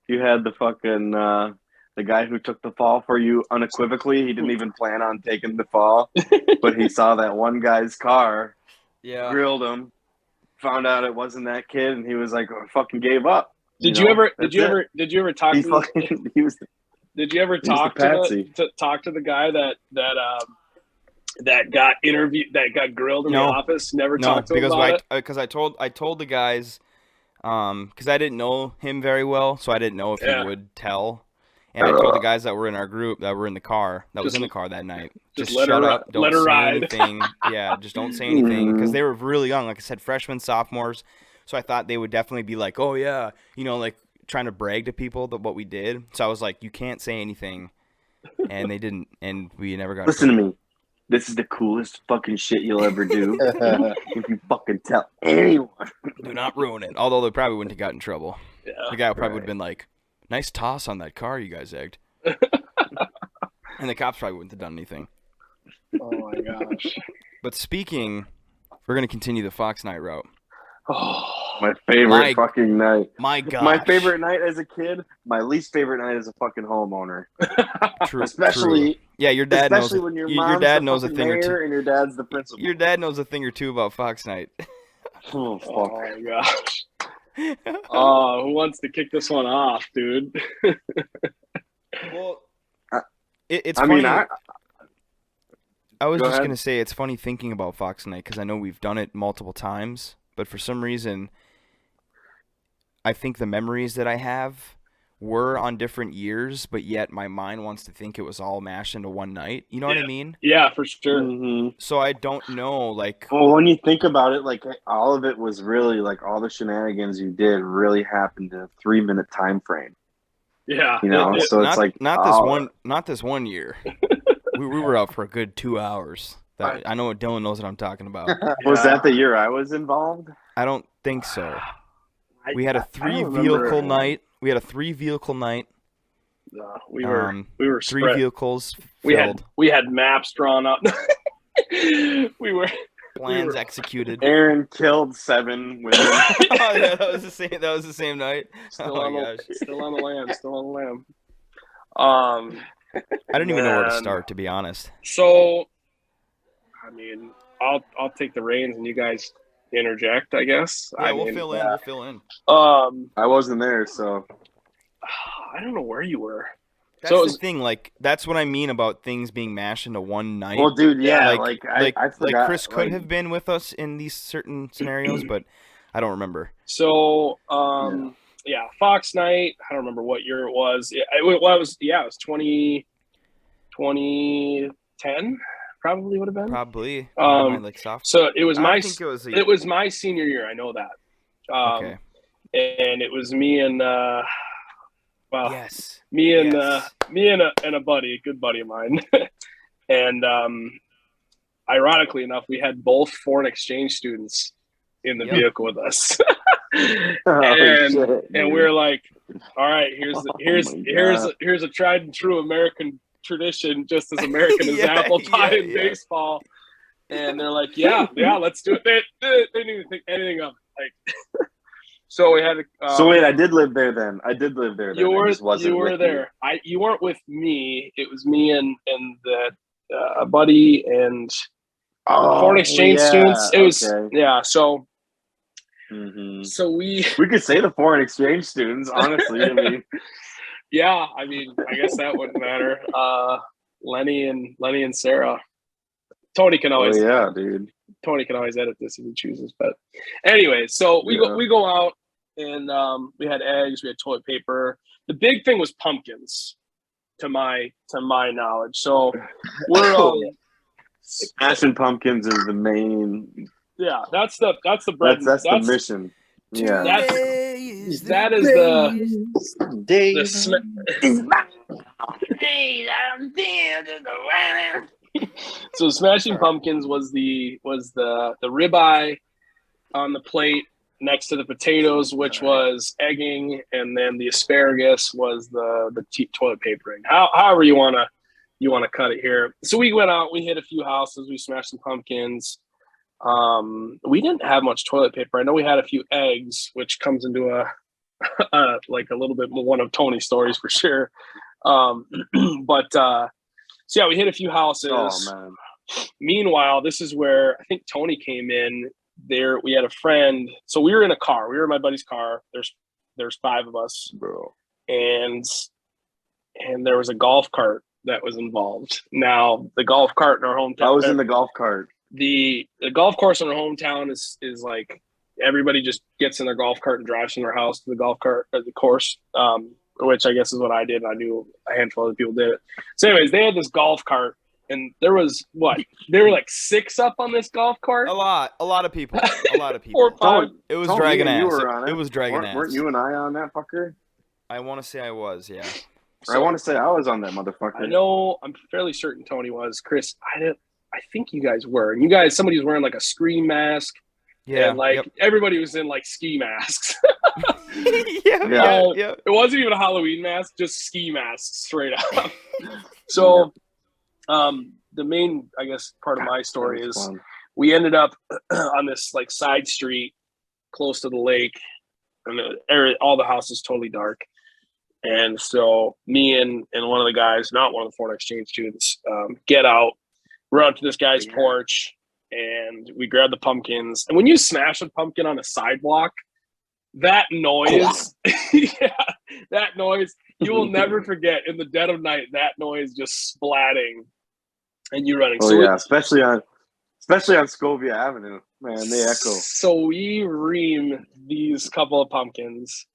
You had the fucking, the guy who took the fall for you unequivocally. He didn't even plan on taking the fall, but he saw that one guy's car, grilled him, found out it wasn't that kid, and he was like, fucking gave up. Did you ever talk to the guy that got interviewed, that got grilled in the office? Never talked to him about it? Because I told the guys, because I didn't know him very well, so I didn't know if he would tell. And I told the guys that were in our group that were in the car, was in the car that night, just shut up, don't say anything. Yeah, just don't say anything, because they were really young. Like I said, freshmen, sophomores. So I thought they would definitely be like, oh yeah, like trying to brag to people that what we did. So I was like, you can't say anything, and they didn't, and we never got. Listen to me. This is the coolest fucking shit you'll ever do. If you fucking tell anyone. Do not ruin it. Although they probably wouldn't have got in trouble. Yeah, the guy probably would have been like, nice toss on that car you guys egged. And the cops probably wouldn't have done anything. Oh my gosh. But we're going to continue the Fox Night route. Oh, my favorite fucking night. My God. My favorite night as a kid. My least favorite night as a fucking homeowner. True. Especially. True. Yeah, your dad knows. Especially when your dad knows a thing or two, and your dad's the principal. Your dad knows a thing or two about Fox Night. Oh, fuck. Oh my gosh. Who wants to kick this one off, dude? Well, it's funny. I was just going to say, it's funny thinking about Fox Night, because I know we've done it multiple times, but for some reason, I think the memories that I have were on different years, but yet my mind wants to think it was all mashed into one night. You know what I mean? Yeah, for sure. Mm-hmm. So I don't know, like... Well, when you think about it, like, all of it was really, like, all the shenanigans you did really happened in a 3-minute time frame. Yeah. So it's like... Not this one year. We were out for a good 2 hours. I know what Dylan knows what I'm talking about. Was that the year I was involved? I don't think so. We had a 3-vehicle night. We had a 3-vehicle night. We were 3 spread. Vehicles filled. We had maps drawn up. we were plans executed. Aaron killed 7 women. Oh yeah, that was the same night. Still on the lam. I didn't even know where to Man. start, to be honest. So, I mean, I'll take the reins and you guys interject, I guess. Yeah, I we'll mean, fill in. We'll fill in. I wasn't there, so I don't know where you were. That's So it the was, thing. Like, that's what I mean about things being mashed into one night. well, dude, yeah, like, I forgot. Chris could have been with us in these certain scenarios, but I don't remember. so yeah, Fox Night. I don't remember what year it was. It was 2010 probably would have been. Probably. My, like soft. So it was I think it was my senior year. I know that. Okay. And it was me and Yes. me and Yes. a buddy, a good buddy of mine, and ironically enough, we had both foreign exchange students in the Yep. vehicle with us, Oh, and shit, and dude. we're like, all right, Oh here's a tried and true American tradition, just as American as Yeah, apple pie yeah, and yeah. baseball. And they're like, yeah, let's do it. They didn't even think anything of it. Like, so we had to. So wait, I did live there then. I did live there. Then. You were I just wasn't you were with there. You weren't with me. It was me and the a buddy and foreign exchange students. It was yeah. So so we could say the foreign exchange students. Honestly, I mean, yeah. I mean, I guess that wouldn't matter. Lenny and Sarah. Tony can always dude. Tony can always edit this if he chooses. But anyway, so we go out and we had eggs, we had toilet paper. The big thing was pumpkins, to my knowledge. So we're smashing pumpkins is the main. Yeah, that's the bread. That's the mission. Yeah, that is So smashing pumpkins was the ribeye on the plate next to the potatoes, which was egging, and then the asparagus was the toilet papering. However you wanna cut it here. So we went out, we hit a few houses, we smashed some pumpkins. We didn't have much toilet paper. I know we had a few eggs, which comes into a like a little bit more one of Tony's stories for sure. But so yeah, we hit a few houses. Oh man. Meanwhile, this is where I think Tony came in. There, we had a friend. So we were in a car. We were in my buddy's car. There's 5 of us, Bro, and there was a golf cart that was involved. Now, the golf cart in our hometown. I was in the golf cart. The golf course in our hometown is like everybody just gets in their golf cart and drives from their house to the golf cart at the course. Which I guess is what I did. And I knew a handful of other people did it. So anyways, they had this golf cart, and there was there were like 6 up on this golf cart. A lot of people. 4 or 5. It was dragging ass. It was dragging ass. Weren't you and I on that fucker? I want to say I was, yeah. I want to say I was on that motherfucker. I know. I'm fairly certain Tony was. Chris, I think you guys were. And you guys, somebody was wearing like a scream mask. Yeah. And everybody was in like ski masks. Yeah. It wasn't even a Halloween mask, just ski masks straight up. So the main, I guess, part of my story is fun. We ended up on this like side street close to the lake, and all the houses totally dark. And so me and one of the guys, not one of the foreign exchange students, get out, run up to this guy's porch, and we grab the pumpkins. And when you smash a pumpkin on a sidewalk, that noise, that noise, you will never forget. In the dead of night, that noise just splatting, and you running. Oh so especially on Scovia Avenue, man, they echo. So we ream these couple of pumpkins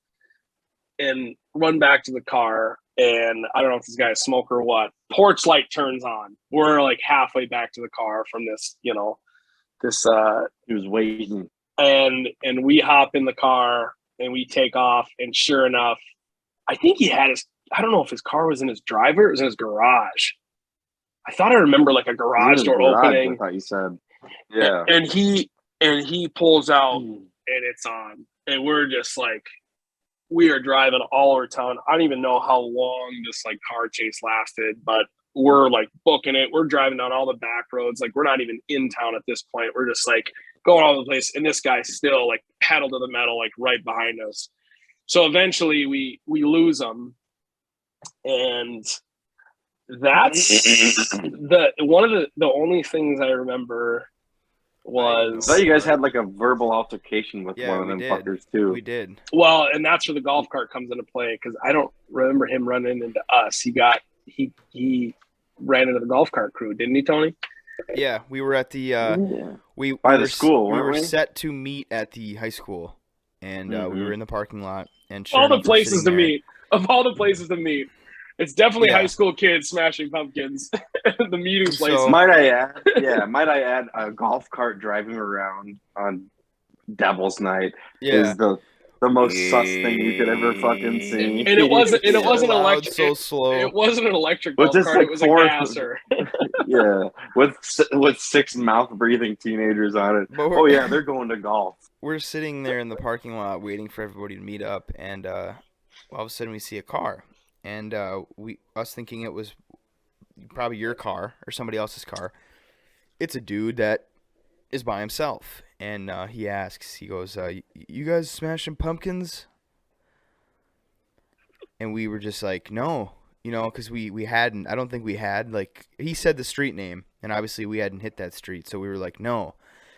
and run back to the car. And I don't know if this guy is a smoker or what. Porch light turns on. We're like halfway back to the car from this, he was waiting. And we hop in the car and we take off. And sure enough, I think he had I don't know if his car was in his driver, it was in his garage. I thought I remember like a garage door opening. I thought you said. Yeah. And he pulls out and it's on. And we're just like, we are driving all over town. I don't even know how long this like car chase lasted, but we're like booking it. We're driving down all the back roads. Like we're not even in town at this point. We're just like going all over the place. And this guy's still like pedal to the metal, like right behind us. So eventually we lose him. And That's the only things I remember was I thought you guys had like a verbal altercation with one of them did. fuckers too. We did. well, and that's where the golf cart comes into play because I don't remember him running into us. He ran into the golf cart crew, didn't he, Tony? Yeah, we were at the we By we the were, school, we weren't were we? set to meet at the high school, and we were in the parking lot. And sure All the enough, we're places to sitting there. meet. Of all the places to meet, it's definitely Yeah. high school kids smashing pumpkins. The meeting place. So- Might I add a golf cart driving around on Devil's Night is the most sus thing you could ever fucking see. And it wasn't Loud, electric. so slow. It wasn't an electric But golf just cart. like It was four- a gasser. Yeah, with 6 mouth breathing teenagers on it. But Oh yeah, they're going to golf. We're sitting there in the parking lot waiting for everybody to meet up, and all of a sudden we see a car, and us thinking it was probably your car or somebody else's car. It's a dude that is by himself, and he goes, "You guys smashing pumpkins?" And we were just like, "No," because we hadn't. I don't think we had. Like, he said the street name, and obviously we hadn't hit that street, so we were like, "No."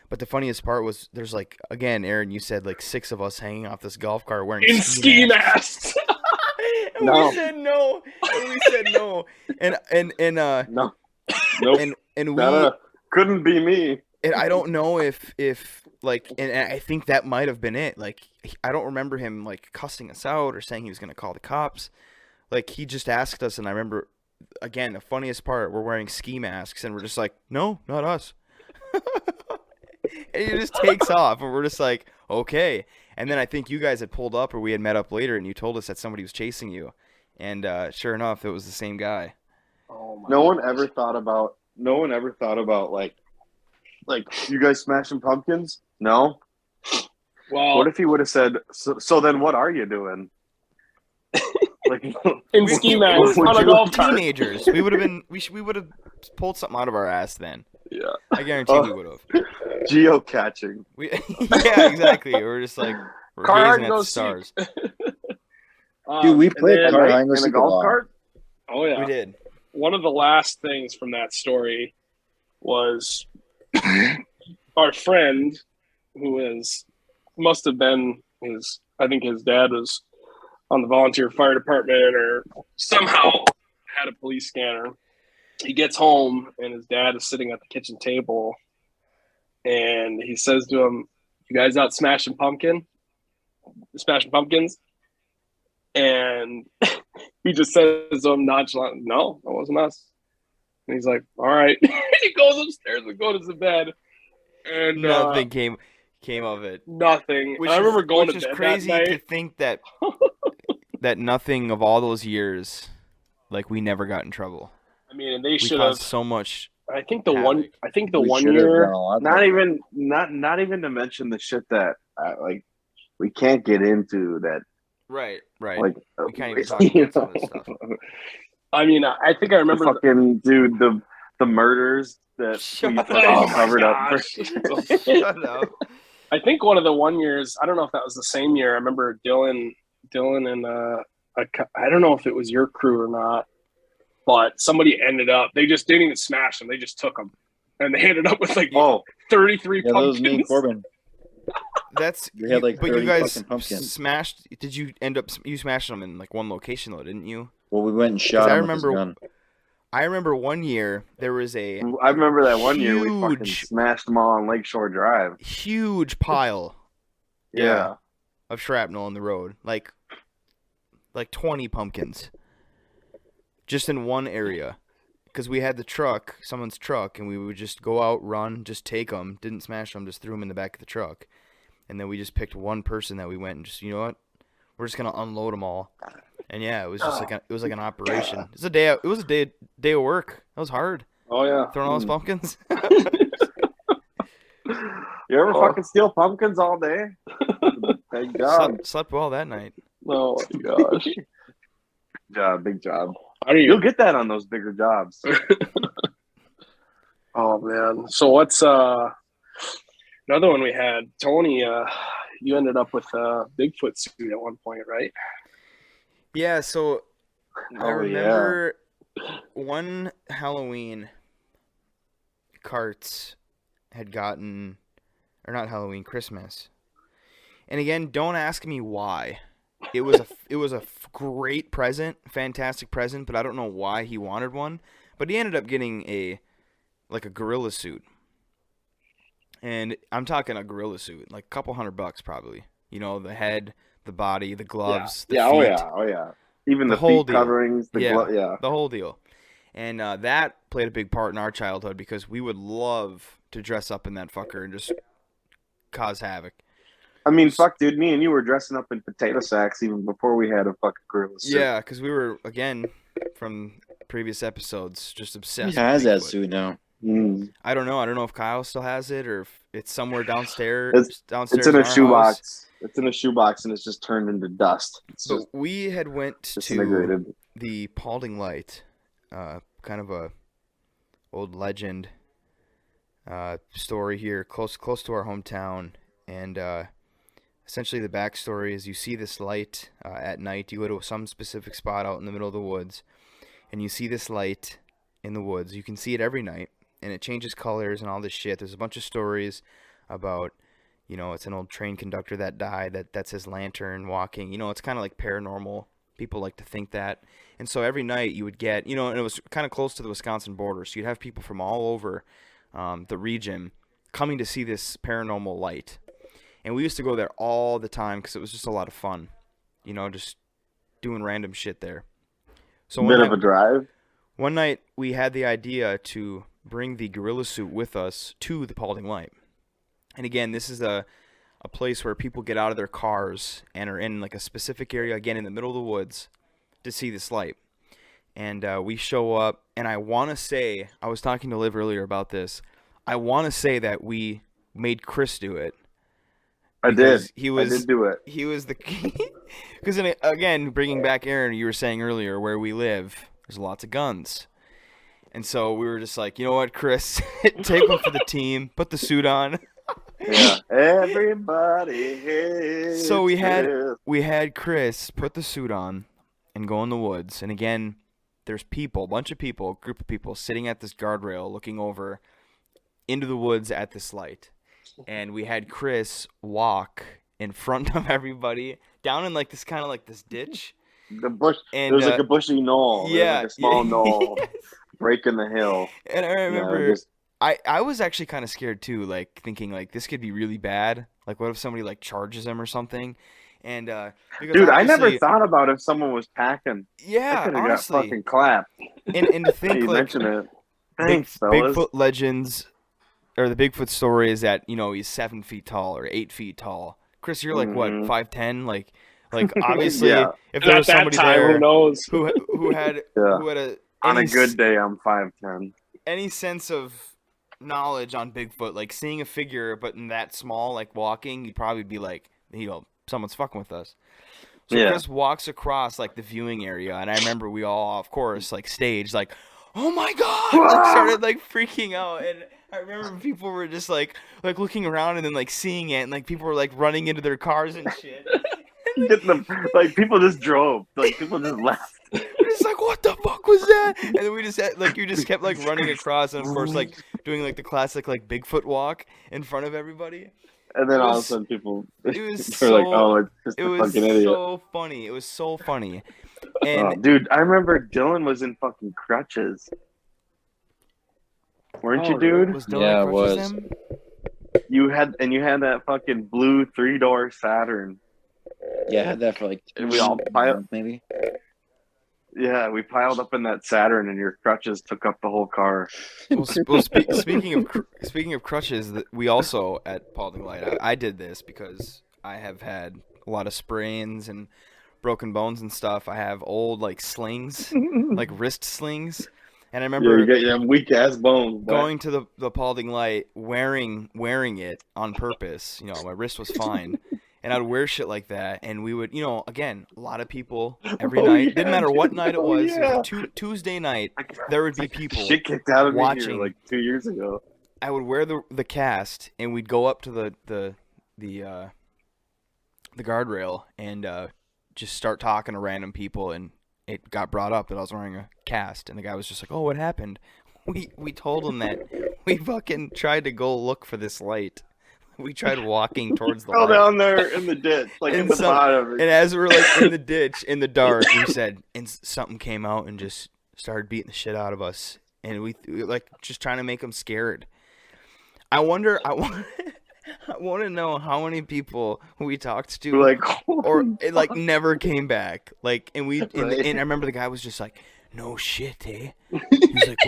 But the funniest part was there's like, again, Aaron, you said like 6 of us hanging off this golf cart wearing In ski masks. and No. we said no. And we said no. And No, nope. and we That couldn't be me. and I don't know if like, and I think that might have been it. Like, I don't remember him like cussing us out or saying he was gonna call the cops. Like, he just asked us, and I remember, again, the funniest part, we're wearing ski masks, and we're just like, no, not us. And he just takes off, and we're just like, okay. And then I think you guys had pulled up, or we had met up later, and you told us that somebody was chasing you. And sure enough, it was the same guy. Oh my No one gosh. ever thought about like you guys smashing pumpkins? No. Well, What if he would have said, so then what are you doing? Like in ski masks would on a you- golf cart. Teenagers. We would have been. We would have pulled something out of our ass then. Yeah. I guarantee we would have. Geocaching. Yeah, exactly. We're just like, we're Car hide gazing and at go the seek. stars. Dude, we And played then- car hide and go In a seek a golf lot. cart? Oh yeah. We did. One of the last things from that story was our friend, must have been I think his dad was on the volunteer fire department or somehow had a police scanner. He gets home and his dad is sitting at the kitchen table and he says to him, "You guys out smashing pumpkins?" And he just says to him nonchalant, "No, that wasn't us." And he's like, "All right." He goes upstairs and goes to bed. And Nothing came of it. nothing. Which I remember going which to is bed crazy that to night. think that that nothing of all those years, like, we never got in trouble. I mean, and they We should have. caused so much. I think the havoc. one should have year. done a lot Not better. even not even to mention the shit that like we can't get into that Right. like We can't even talk you about some of this know, stuff. I mean, I think I the remember. fucking dude the murders that Shut we up. fucking Oh my covered up. gosh. Shut up. I think one of the 1 years. I don't know if that was the same year. I remember Dylan and I don't know if it was your crew or not, but somebody ended up. They just didn't even smash them. They just took them, and they ended up with like Oh, 33 Yeah, that was pumpkins. me and Corbin. That's We had, like, but you 30 guys fucking pumpkins. smashed. Did you end up you smashed them in like one location though, didn't you? Well, we went and shot I him with his remember- gun. I remember 1 year there was a I remember that one year we fucking Huge. smashed them all on Lakeshore Drive. huge pile Yeah. of shrapnel on the road, like 20 pumpkins, just in one area, because we had the truck, someone's truck, and we would just go out, run, just take them, didn't smash them, just threw them in the back of the truck, and then we just picked one person that we went and just, you know what, we're just gonna unload them all, and yeah, it was just it was like an operation. It was a day of work. That was hard, Oh yeah. throwing all those pumpkins. You ever Oh. fucking steal pumpkins all day? Thank God. Slept well that night. Oh my gosh. Big job. How do you? You'll get that on those bigger jobs. Oh man. So what's another one we had? Tony, you ended up with a Bigfoot suit at one point, right? Yeah, so I Oh, remember one Halloween, carts had gotten, or not Halloween, Christmas. And again, don't ask me why. It was a great present, fantastic present, but I don't know why he wanted one. But he ended up getting a gorilla suit. And I'm talking a gorilla suit, like a couple $100 probably. You know, the head, the body, the gloves, the feet. Oh yeah. Even The the whole feet deal. coverings, the The whole deal. And that played a big part in our childhood because we would love to dress up in that fucker and just cause havoc. I mean, fuck, dude. Me and you were dressing up in potato sacks even before we had a fucking gorilla suit. Yeah, because we were, again, from previous episodes, just obsessed Who has with that Bigfoot. suit now? I don't know. I don't know if Kyle still has it or if it's somewhere downstairs. It's in a shoebox. It's in a shoebox and it's just turned into dust. It's But just we had went to disintegrated. the Paulding Light, kind of a old legend story here, close to our hometown, and essentially the backstory is you see this light at night. You go to some specific spot out in the middle of the woods, and you see this light in the woods. You can see it every night, and it changes colors and all this shit. There's a bunch of stories about, you know, it's an old train conductor that died. That's his lantern walking. You know, it's kind of like paranormal. People like to think that. And so every night you would get, you know, and it was kind of close to the Wisconsin border. So you'd have people from all over the region coming to see this paranormal light. And we used to go there all the time because it was just a lot of fun. You know, just doing random shit there. So Bit of a drive. one night we had the idea to bring the gorilla suit with us to the Paulding Light. And again, this is a place where people get out of their cars and are in like a specific area, again, in the middle of the woods to see this light. And we show up, and I want to say, I was talking to Liv earlier about this, I want to say that we made Chris do it. I Because did. He was, I did do it. He was the because again, bringing back Aaron, you were saying earlier where we live, there's lots of guns, and so we were just like, you know what, Chris, take one for the team, put the suit on. Yeah. Everybody hates So we Chris. had Chris put the suit on and go in the woods, and again, there's people, group of people sitting at this guardrail looking over into the woods at this light. And we had Chris walk in front of everybody down in like this kind of like this ditch. The bush. And, There was like a bushy knoll. There was yeah, like a small yeah. knoll breaking the hill. And I remember just I was actually kind of scared too, like thinking like this could be really bad. Like what if somebody like charges him or something? And because dude, I never obviously- thought about if someone was packing. I Yeah, could have got honestly. fucking clapped. And to Now think you like mention it. Thanks, fellas. Bigfoot legends, or the Bigfoot story is that, you know, he's 7 feet tall or 8 feet tall. Chris, you're like what, Mhm. 5'10"? Like obviously, Yeah. if And there at was that somebody time, there who knows? who had Yeah. who had On a any good day, I'm 5'10". any sense of knowledge on Bigfoot, like seeing a figure but in that small, like walking, you'd probably be like, you know, someone's fucking with us. So Yeah. Chris walks across like the viewing area, and I remember we all, of course, like staged like, oh my god, like started like freaking out. And I remember people were just like looking around and then like seeing it, and like people were like running into their cars and shit. Getting them, like people just drove. Like people just left. We're just like, what the fuck was that? And then we just had, like, you just kept like running across, and of course like doing like the classic like Bigfoot walk in front of everybody. And then It all of a was- sudden people it was were like, so- oh, it's just It a was fucking idiot. so funny. It was so funny. And Oh, dude, I remember Dylan was in fucking crutches. Weren't you, Oh, dude? was Dylan Yeah, it Crutches was. him? You had that fucking blue 3-door Saturn. Yeah, I had that for like And we all piled, maybe. yeah, we piled up in that Saturn, and your crutches took up the whole car. Speaking of crutches, we also at Paulding Light, I did this because I have had a lot of sprains and broken bones and stuff. I have old like slings, like wrist slings, and I Yeah, remember you got your weak ass bones. boy. going to the Paulding Light wearing it on purpose. You know, my wrist was fine. And I'd wear shit like that, and we would, you know, again, a lot of people every Oh, night. yeah, Didn't matter what dude. night it Oh, was. yeah. It was Tuesday night, there would be people. Shit kicked out of me watching. here like 2 years ago. I would wear the cast, and we'd go up to the guardrail and just start talking to random people, and it got brought up that I was wearing a cast, and the guy was just like, "Oh, what happened?" We told him that we fucking tried to go look for this light. We tried walking towards the Fell light. down there in the ditch, like in the bottom. And as we were like in the ditch in the dark, we said, and something came out and just started beating the shit out of us, and we like just trying to make them scared. I want to know how many people we talked to, Like, or it like never came back. Like, and Right. and I remember the guy was just like, "No shit, eh?" He's like,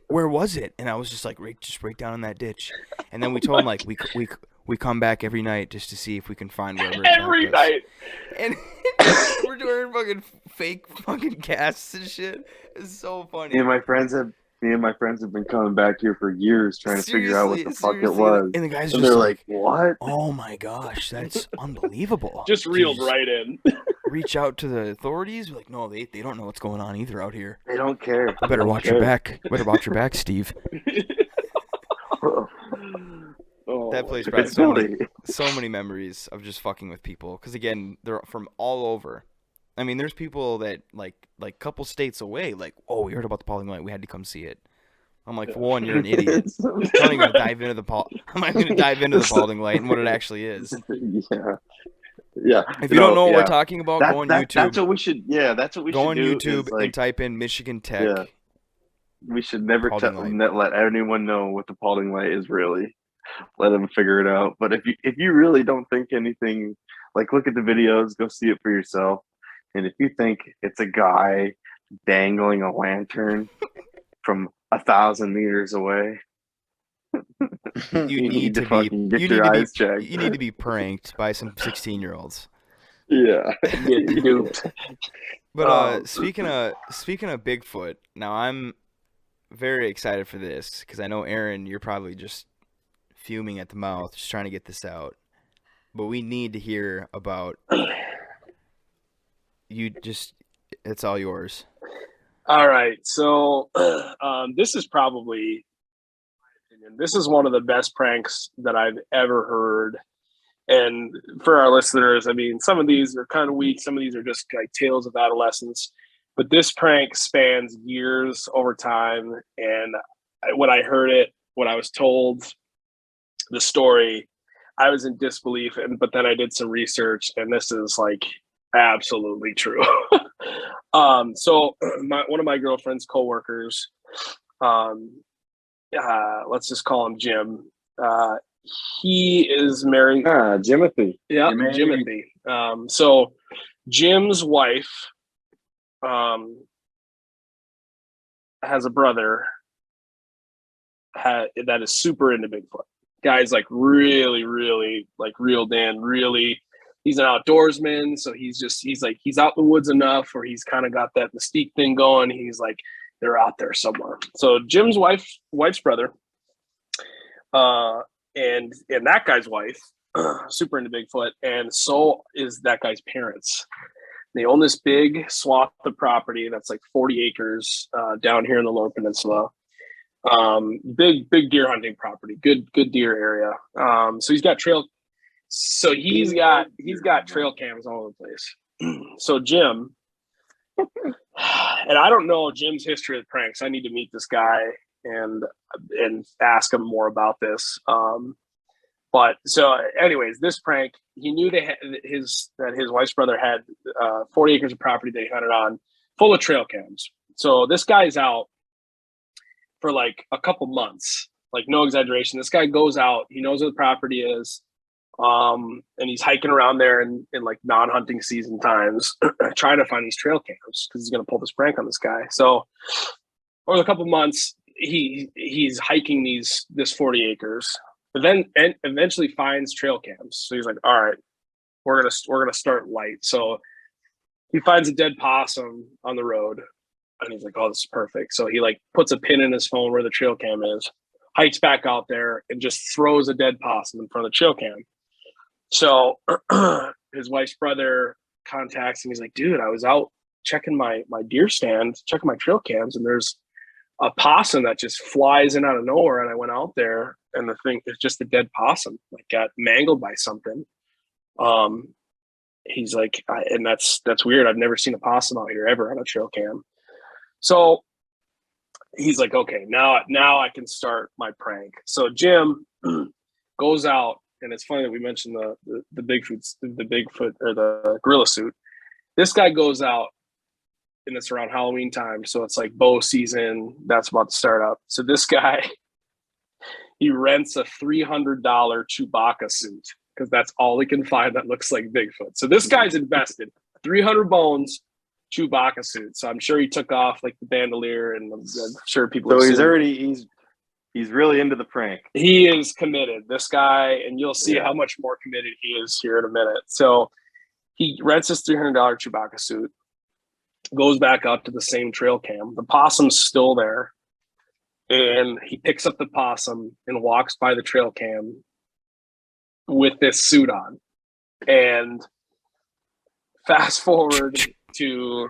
"Where was it?" And I was just like, right down in that ditch. And then we told him like we come back every night just to see if we can find wherever. Every night. And we're doing fucking fake fucking casts and shit. It's so funny. me and my friends have been coming back here for years trying to figure out what the fuck it Seriously. was. And the guy's And just they're like, what? "Oh my gosh, that's unbelievable." Just reeled Jeez. right in. Reach out to the authorities. We're like, no, they don't know what's going on either out here. They don't care. You better watch your back. Better watch your back, Steve. Oh, That place if brought it's so many memories of just fucking with people. Because again, they're from all over. I mean, there's people that like a couple states away. Like, oh, we heard about the Paulding Light. We had to come see it. I'm like, for one, you're an idiot. I'm not even gonna dive into the Paulding Light and what it actually is. Yeah. If you don't know what we're talking about, go on YouTube. That's what we should. Yeah, that's what we Go should on do. YouTube is, like, and type in Michigan Tech. Yeah. We should never Paulding Light. let anyone know what the Paulding Light is really. Let them figure it out. But if you really don't think anything, like, look at the videos, go see it for yourself. And if you think it's a guy dangling a lantern from 1,000 meters away, You need to fucking be. get your eyes checked. You need to be pranked by some 16-year-olds. Yeah. Get duped. But speaking of Bigfoot, now I'm very excited for this because I know Aaron, you're probably just fuming at the mouth, just trying to get this out. But we need to hear about you. Just it's all yours. All right. So this is probably, this is one of the best pranks that I've ever heard. And for our listeners, I mean, some of these are kind of weak. Some of these are just like tales of adolescence. But this prank spans years over time. And when I heard it, when I was told the story, I was in disbelief. But then I did some research, and this is like absolutely true. So one of my girlfriend's coworkers, let's just call him Jim. He is married. Jimothy. Yeah, Jimothy. So Jim's wife has a brother that is super into Bigfoot. Guy's like really, really like reeled in, really. He's an outdoorsman, so he's out in the woods enough where he's kind of got that mystique thing going. He's like, they're out there somewhere. So Jim's wife's brother, and that guy's wife, super into Bigfoot, and so is that guy's parents. They own this big swath of property that's like 40 acres down here in the Lower Peninsula. Big deer hunting property, good deer area. So he's got trail cams all over the place. So Jim, and I don't know Jim's history with pranks. I need to meet this guy and ask him more about this. But so anyways, this prank, he knew that his wife's brother had 40 acres of property they hunted on, full of trail cams. So this guy's out for like a couple months, like no exaggeration. This guy goes out, he knows where the property is, and he's hiking around there in like non-hunting season times, trying to find these trail cams because he's gonna pull this prank on this guy. So over a couple months, he's hiking this 40 acres. But then eventually finds trail cams. So he's like, all right, we're gonna start light. So he finds a dead possum on the road, and he's like, oh, this is perfect. So he like puts a pin in his phone where the trail cam is, hikes back out there, and just throws a dead possum in front of the trail cam. So his wife's brother contacts him. He's like, dude, I was out checking my deer stand, checking my trail cams, and there's a possum that just flies in out of nowhere. And I went out there, and the thing is just a dead possum, like got mangled by something. he's like, and that's weird. I've never seen a possum out here ever on a trail cam. So he's like, okay, now I can start my prank. So Jim goes out, and it's funny that we mentioned the Bigfoot or the gorilla suit. This guy goes out, and it's around Halloween time, so it's like bow season. That's about to start up. So this guy, he rents a $300 Chewbacca suit because that's all he can find that looks like Bigfoot. So this guy's invested 300 bones, Chewbacca suit. So I'm sure he took off like the bandolier, and I'm sure people. So he's really into the prank. He is committed. This guy, and you'll see Yeah. how much more committed he is here in a minute. So he rents his $300 Chewbacca suit, goes back up to the same trail cam. The possum's still there. And he picks up the possum and walks by the trail cam with this suit on. And fast forward to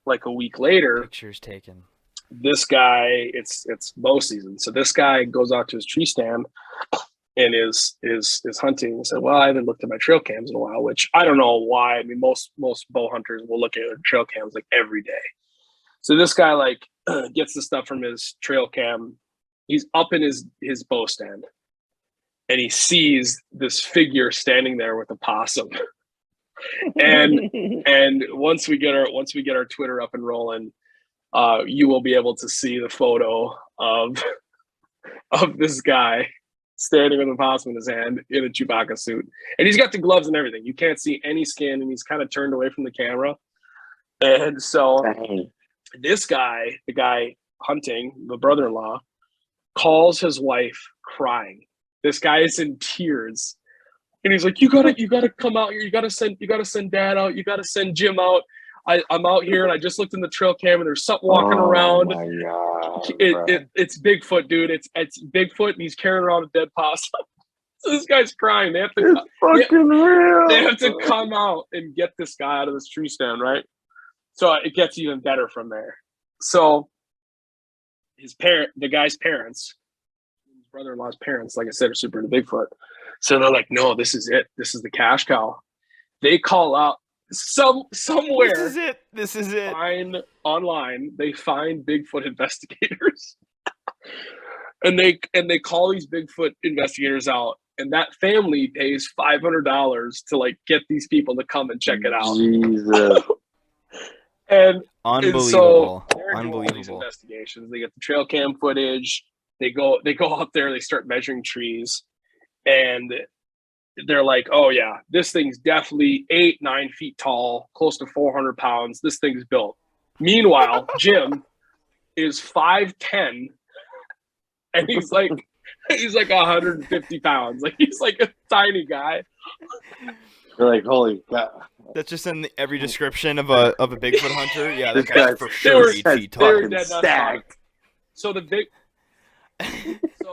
like a week later, Pictures taken. this guy, it's bow season. So this guy goes out to his tree stand and is hunting and said, well, I haven't looked at my trail cams in a while, which I don't know why. I mean, most bow hunters will look at their trail cams like every day. So this guy like gets the stuff from his trail cam. He's up in his bow stand, and he sees this figure standing there with a possum. and once we get our Twitter up and rolling, you will be able to see the photo of this guy standing with a possum in his hand in a Chewbacca suit, and he's got the gloves and everything. You can't see any skin, and he's kind of turned away from the camera. And so this guy, the guy hunting, the brother-in-law, calls his wife crying. This guy is in tears, and he's like, "You gotta come out here. You gotta send Dad out. You gotta send Jim out. I'm out here, and I just looked in the trail cam, and there's something walking around. My God, It's Bigfoot, dude. It's Bigfoot, and he's carrying around a dead possum." So this guy's crying. They have to. it's fucking real. They have to come out and get this guy out of this tree stand, right? So it gets even better from there. So the guy's parents, his brother-in-law's parents, like I said, are super into Bigfoot. So they're like, no, this is it. This is the cash cow. They call out somewhere. This is it. Online, they find Bigfoot investigators. and they call these Bigfoot investigators out. And that family pays $500 to like get these people to come and check it out. Jesus. And Unbelievable. so they're doing all these investigations. They get the trail cam footage. They go out there. They start measuring trees, and they're like, "Oh yeah, this thing's definitely 8-9 feet tall, close to 400 pounds. This thing's built." Meanwhile, Jim is 5'10", and he's like 150 pounds. Like he's like a tiny guy. You're like, holy God. That's just in every description of a Bigfoot hunter. Yeah, that This guy's guy's for sure 8 feet They tall. were dead nuts about it. So the big.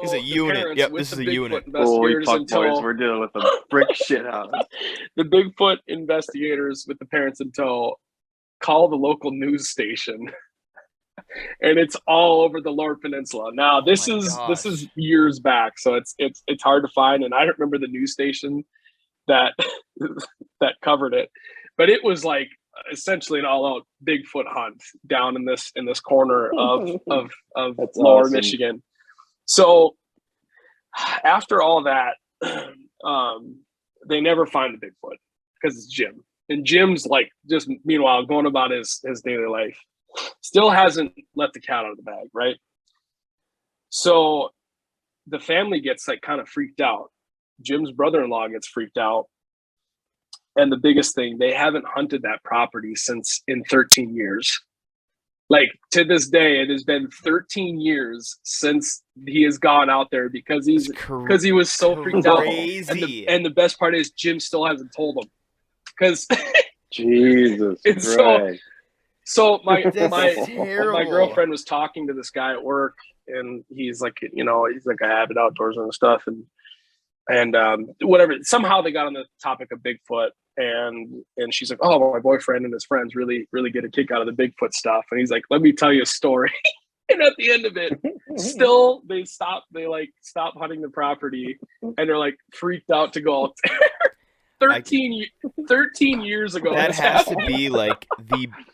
He's a unit. Yep, this is a unit. Holy fuck, until, boys, we're dealing with a brick shit house. The Bigfoot investigators with the parents in tow call the local news station, and it's all over the Lower Peninsula. Now this is years back, so it's hard to find, and I don't remember the news station that covered it, but it was like essentially an all-out Bigfoot hunt down in this corner of Lower awesome. Michigan. So after all that, they never find the Bigfoot because it's Jim. And Jim's like just meanwhile going about his daily life. Still hasn't let the cat out of the bag, right? So the family gets like kind of freaked out. Jim's brother-in-law gets freaked out. And the biggest thing, they haven't hunted that property in 13 years. Like to this day, it has been 13 years since he has gone out there because he was so freaked out. And the best part is Jim still hasn't told him because Jesus Christ. So my girlfriend was talking to this guy at work, and he's like an avid outdoorsman and stuff, and whatever. Somehow they got on the topic of Bigfoot, and she's like, "Oh, my boyfriend and his friends really get a kick out of the Bigfoot stuff." And he's like, "Let me tell you a story." And at the end of it, still they stop hunting the property, and they're like freaked out to go out there. 13 years ago. That this has to happened. be like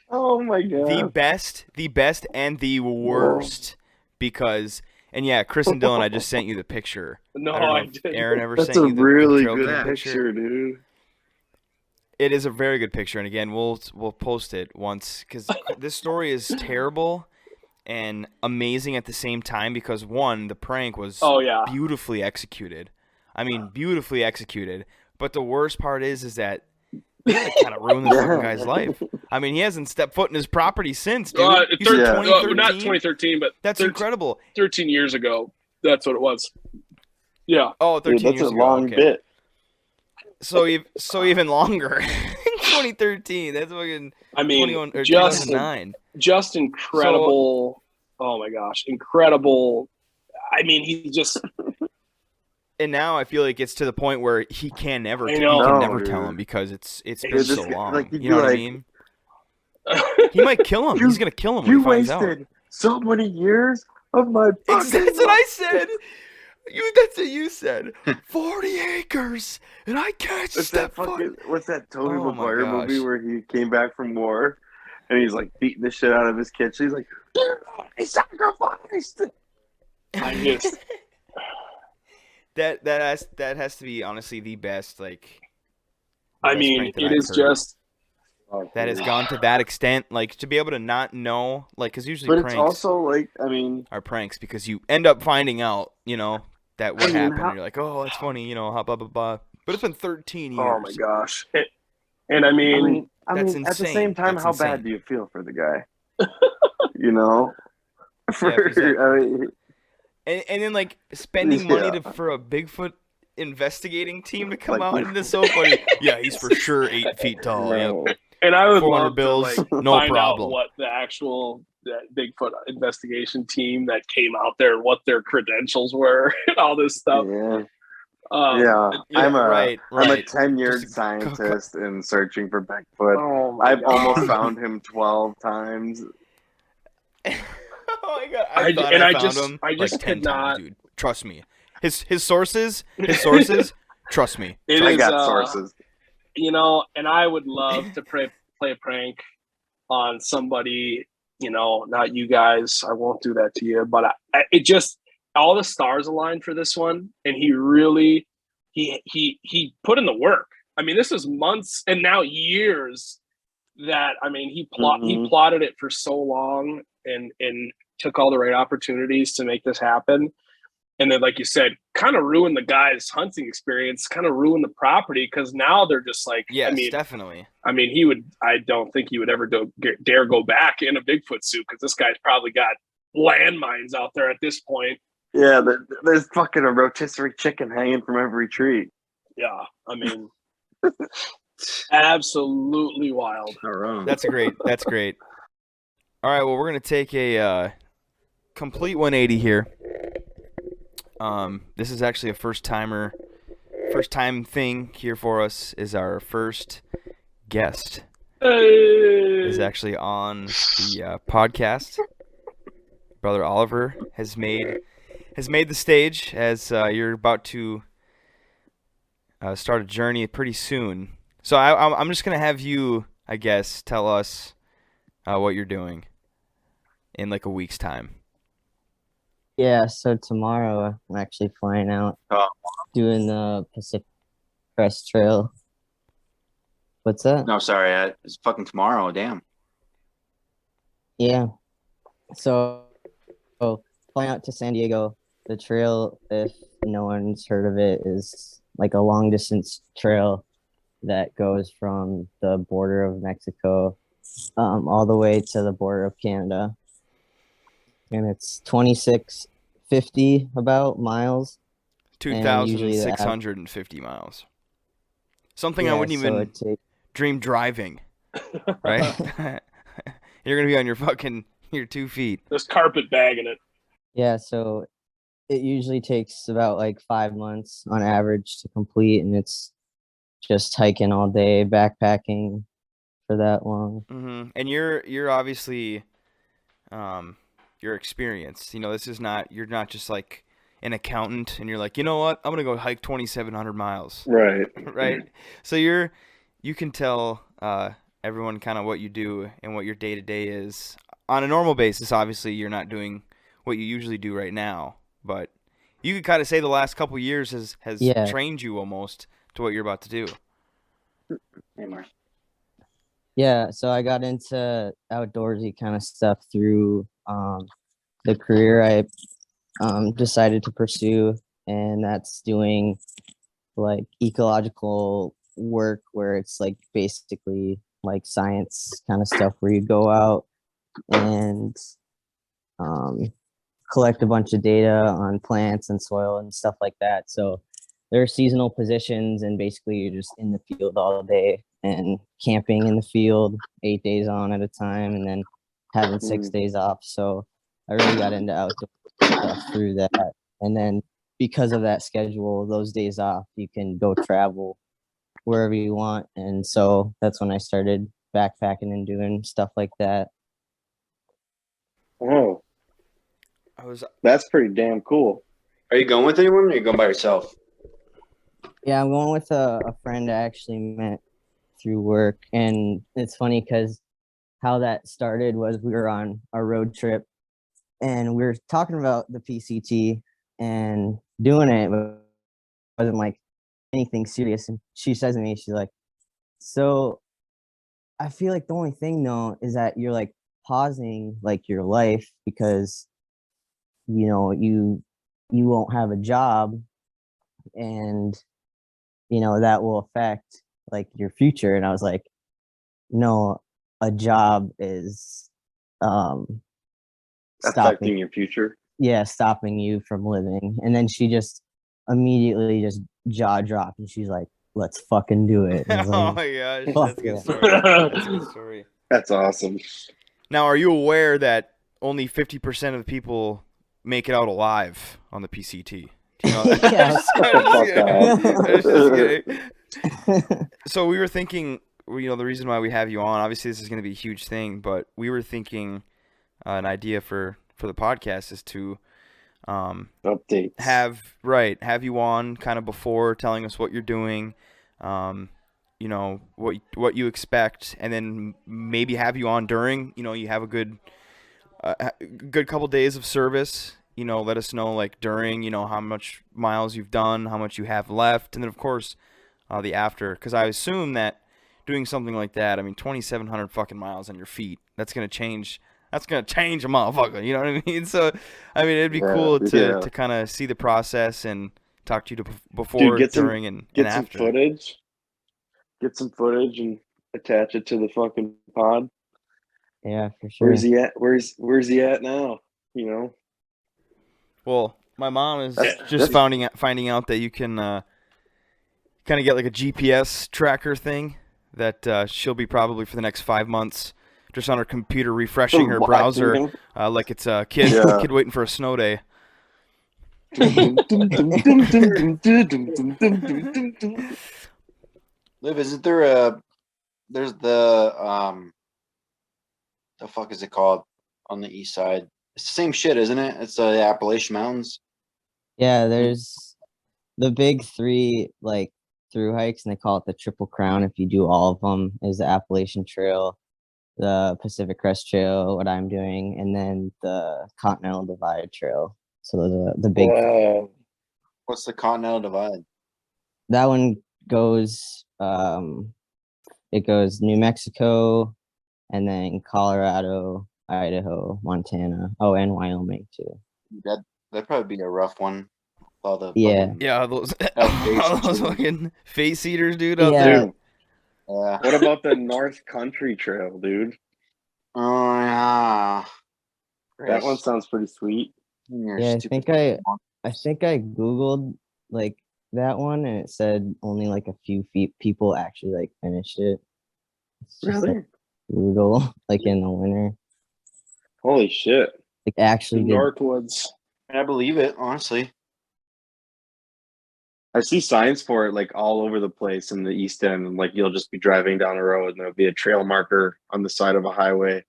Oh my god. the best and the worst because and yeah, Chris and Dylan, I just sent you the picture. No, I don't know I if didn't. Aaron ever That's sent a you the really trail good cam picture, dude. It is a very good picture, and again, we'll post it once because this story is terrible and amazing at the same time because one, the prank was Oh yeah. beautifully executed. I mean, beautifully executed. But the worst part is that it kind of ruined this fucking guy's life. I mean, he hasn't stepped foot in his property since, dude. He's Thir- from Yeah. 2013. not 2013, but That's incredible. 13 years ago. That's what it was. Yeah. Oh, 13 Dude, that's years a ago. long Okay. bit. So even longer. 2013. That's fucking I mean, 21 or just 2009. just incredible. Oh my gosh, incredible. I mean, he just. And now I feel like it's to the point where he can never I know. he can No, never dude. tell him because it's been Dude, so this guy- long. like, you'd you be know what I like, mean? He might kill him. He's gonna kill him when You he finds out. wasted so many years of my fucking That's what I said. That's what you said. 40 acres, and I catch What's that that fucking? What's that Tobey Oh my Maguire movie gosh. where he came back from war, and he's like beating the shit out of his kids? He's like, "He sacrificed." I just. that has to be honestly the best like. the I best mean, prank that it I've is heard. just. That has gone to that extent, like to be able to not know, like, because usually But pranks it's also like, I mean, are pranks because you end up finding out, that what I mean, happened. how- And you're like, oh, that's funny, blah blah blah blah. But it's been 13 years. Oh my gosh. And I mean, That's at the insane. same time, That's how insane. bad do you feel for the guy? You know, Yeah, if he's at- I mean, And then like spending money Yeah. for a Bigfoot investigating team to come Like, out, and this so funny. Yeah, he's for sure 8 feet tall. Yep. no. and I would 400 love bills, to like no find problem. out what the actual that Bigfoot investigation team that came out there, what their credentials were, and all this stuff. Yeah, Yeah. I'm a right. I'm a tenured Just- scientist in searching for Bigfoot. Oh my I've God. almost found him 12 times. Oh my god! I I thought and I I found just- him I just like 10 could not- times, dude. Trust me. His sources. Trust me. It I is, got sources. And I would love to play a prank on somebody, not you guys. I won't do that to you, but it just all the stars aligned for this one, and he really he put in the work. I mean, this is months and now years that he Mhm. plotted it for so long and took all the right opportunities to make this happen. And then, like you said, kind of ruined the guy's hunting experience, kind of ruined the property because now they're just like, Yes, definitely. I don't think he would ever dare go back in a Bigfoot suit because this guy's probably got landmines out there at this point. Yeah, there's fucking a rotisserie chicken hanging from every tree. Yeah, absolutely wild. Not wrong. That's great. All right, well, we're gonna take a complete 180 here. This is actually a first time thing here for us. Is our first guest is actually on the podcast. Brother Oliver has made the stage as you're about to start a journey pretty soon. So I'm just gonna have you, I guess, tell us what you're doing in like a week's time. Yeah, so tomorrow I'm actually flying out, Oh. doing the Pacific Crest Trail. What's that? No, sorry. It's fucking tomorrow. Damn. Yeah. So, flying out to San Diego. The trail, if no one's heard of it, is like a long distance trail that goes from the border of Mexico all the way to the border of Canada. And it's 2650 about miles. And usually the 2,650 miles. Something I Yeah, wouldn't so even it takes dream driving. Right? You're gonna be on your 2 feet. There's carpet bagging it. Yeah, so it usually takes about like 5 months on average to complete, and it's just hiking all day, backpacking for that long. Mm-hmm. And you're obviously, you're experienced. This is not. You're not just like an accountant and you're like, you know what, I'm gonna go hike 2,700 miles, Right. right? So you can tell everyone kind of what you do and what your day to day is on a normal basis. Obviously, you're not doing what you usually do right now, but you could kind of say the last couple years has Yeah. trained you almost to what you're about to do. Hey, Mark. Yeah, so I got into outdoorsy kind of stuff through the career I decided to pursue, and that's doing like ecological work where it's like basically like science kind of stuff where you go out and collect a bunch of data on plants and soil and stuff like that. So there are seasonal positions, and basically you're just in the field all day and camping in the field 8 days on at a time, and then having 6 days off. So I really got into outdoor stuff through that. And then because of that schedule, those days off, you can go travel wherever you want. And so that's when I started backpacking and doing stuff like that. Oh, that's pretty damn cool. Are you going with anyone or are you going by yourself? Yeah, I'm going with a friend I actually met through work. And it's funny because how that started was we were on a road trip and we were talking about the PCT and doing it, but it wasn't like anything serious. And she says to me, she's like, so I feel like the only thing though is that you're like pausing like your life because you know you won't have a job, and you know that will affect like your future. And I was like, no, a job is Affecting stopping your future. stopping you from living. And then she just immediately just jaw dropped and she's like, let's fucking do it. And I was Oh like, my gosh, fuck that's a good yeah. story. That's a good story. That's awesome. Now, are you aware that only 50% of the people make it out alive on the PCT? Do you know that? Yeah. I'm just kidding. So we were thinking, you know, the reason why we have you on, obviously this is going to be a huge thing, but we were thinking an idea for the podcast is to Updates. have you on kind of before, telling us what you're doing, you know, what you expect, and then maybe have you on during, you know, you have a good couple days of service, you know, let us know like during, you know, how much miles you've done, how much you have left, and then of course the after, because I assume that doing something like that, I mean, 2,700 fucking miles on your feet, that's gonna change a motherfucker, you know what I mean? So I mean, it'd be cool to kind of see the process and talk to you before, Dude, during, and after. Get some footage and attach it to the fucking pod. Yeah, for sure. Where's he at? Where's he at now? You know. Well, my mom is just finding out that you can kind of get like a GPS tracker thing that she'll be probably for the next 5 months just on her computer refreshing her browser like it's a kid waiting for a snow day. Liv, isn't there there's the fuck is it called on the east side? It's the same shit, isn't it? It's the Appalachian Mountains. Yeah, there's the big three like through hikes, and they call it the Triple Crown. If you do all of them, is the Appalachian Trail, the Pacific Crest Trail, what I'm doing, and then the Continental Divide Trail. So those are the big. Wow. What's the Continental Divide? That one goes. It goes New Mexico, and then Colorado, Idaho, Montana. Oh, and Wyoming too. That'd probably be a rough one. All the those fucking face eaters, dude, out Yeah. there. Yeah. What about the North Country Trail, dude? Oh yeah. That one sounds pretty sweet. Yeah, I think I googled like that one, and it said only like a few people actually like finished it. It's just Really? like brutal, like in the winter. Holy shit. Like actually did. Northwoods. I believe it, honestly. I see signs for it like all over the place in the East End, and like you'll just be driving down a road and there'll be a trail marker on the side of a highway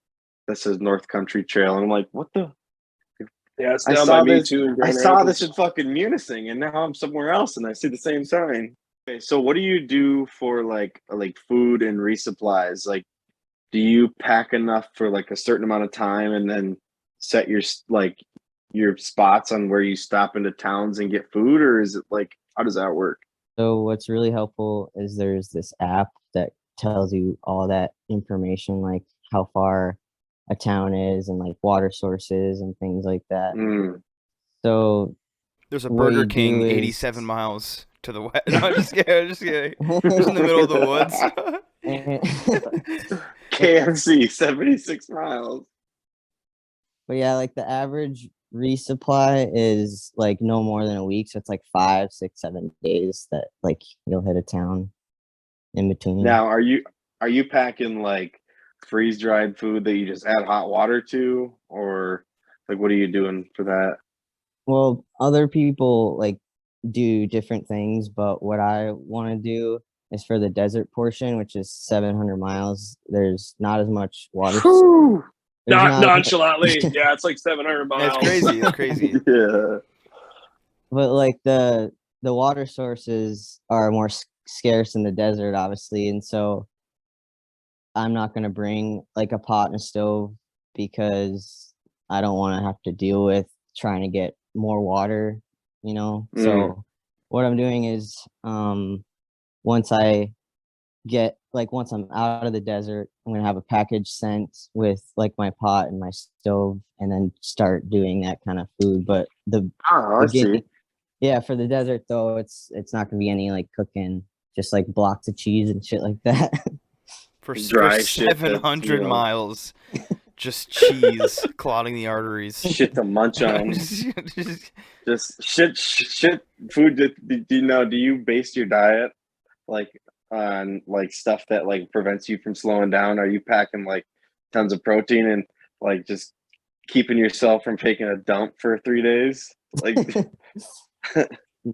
that says North Country Trail, and I'm like, what the? You're Yeah, it's I down saw by me this. too. In I Grand saw Rapids. this in fucking Munising, and now I'm somewhere else, and I see the same sign. Okay, so what do you do for like food and resupplies? Like, do you pack enough for like a certain amount of time, and then set your spots on where you stop into towns and get food, or is it like how does that work? So what's really helpful is there's this app that tells you all that information, like how far a town is and like water sources and things like that. Mm. So There's a what Burger you King do 87 is miles to the west. No, I'm just kidding. I'm just kidding. Just in the middle of the woods. KFC 76 miles. But yeah, like the average resupply is like no more than a week. So it's like 5, 6, 7 days that like you'll hit a town in between. Now, are you packing like freeze dried food that you just add hot water to, or like what are you doing for that? Well, other people like do different things, but what I want to do is for the desert portion, which is 700 miles. There's not as much water. Whew. There's Not not, nonchalantly. Yeah, it's like 700 miles. That's crazy. That's crazy. Yeah. but like the water sources are more scarce in the desert, obviously, and so I'm not gonna bring like a pot and a stove because I don't want to have to deal with trying to get more water, you know. So what I'm doing is once I'm out of the desert, I'm gonna have a package sent with like my pot and my stove, and then start doing that kind of food. But the Oh, I see. yeah, for the desert though, it's not gonna be any like cooking, just like blocks of cheese and shit like that. For Dry shit that's, 700 miles, just cheese clogging the arteries. shit to munch on. Just shit food. Do you know? Do you base your diet like on like stuff that like prevents you from slowing down? Are you packing like tons of protein and like just keeping yourself from taking a dump for 3 days? Like,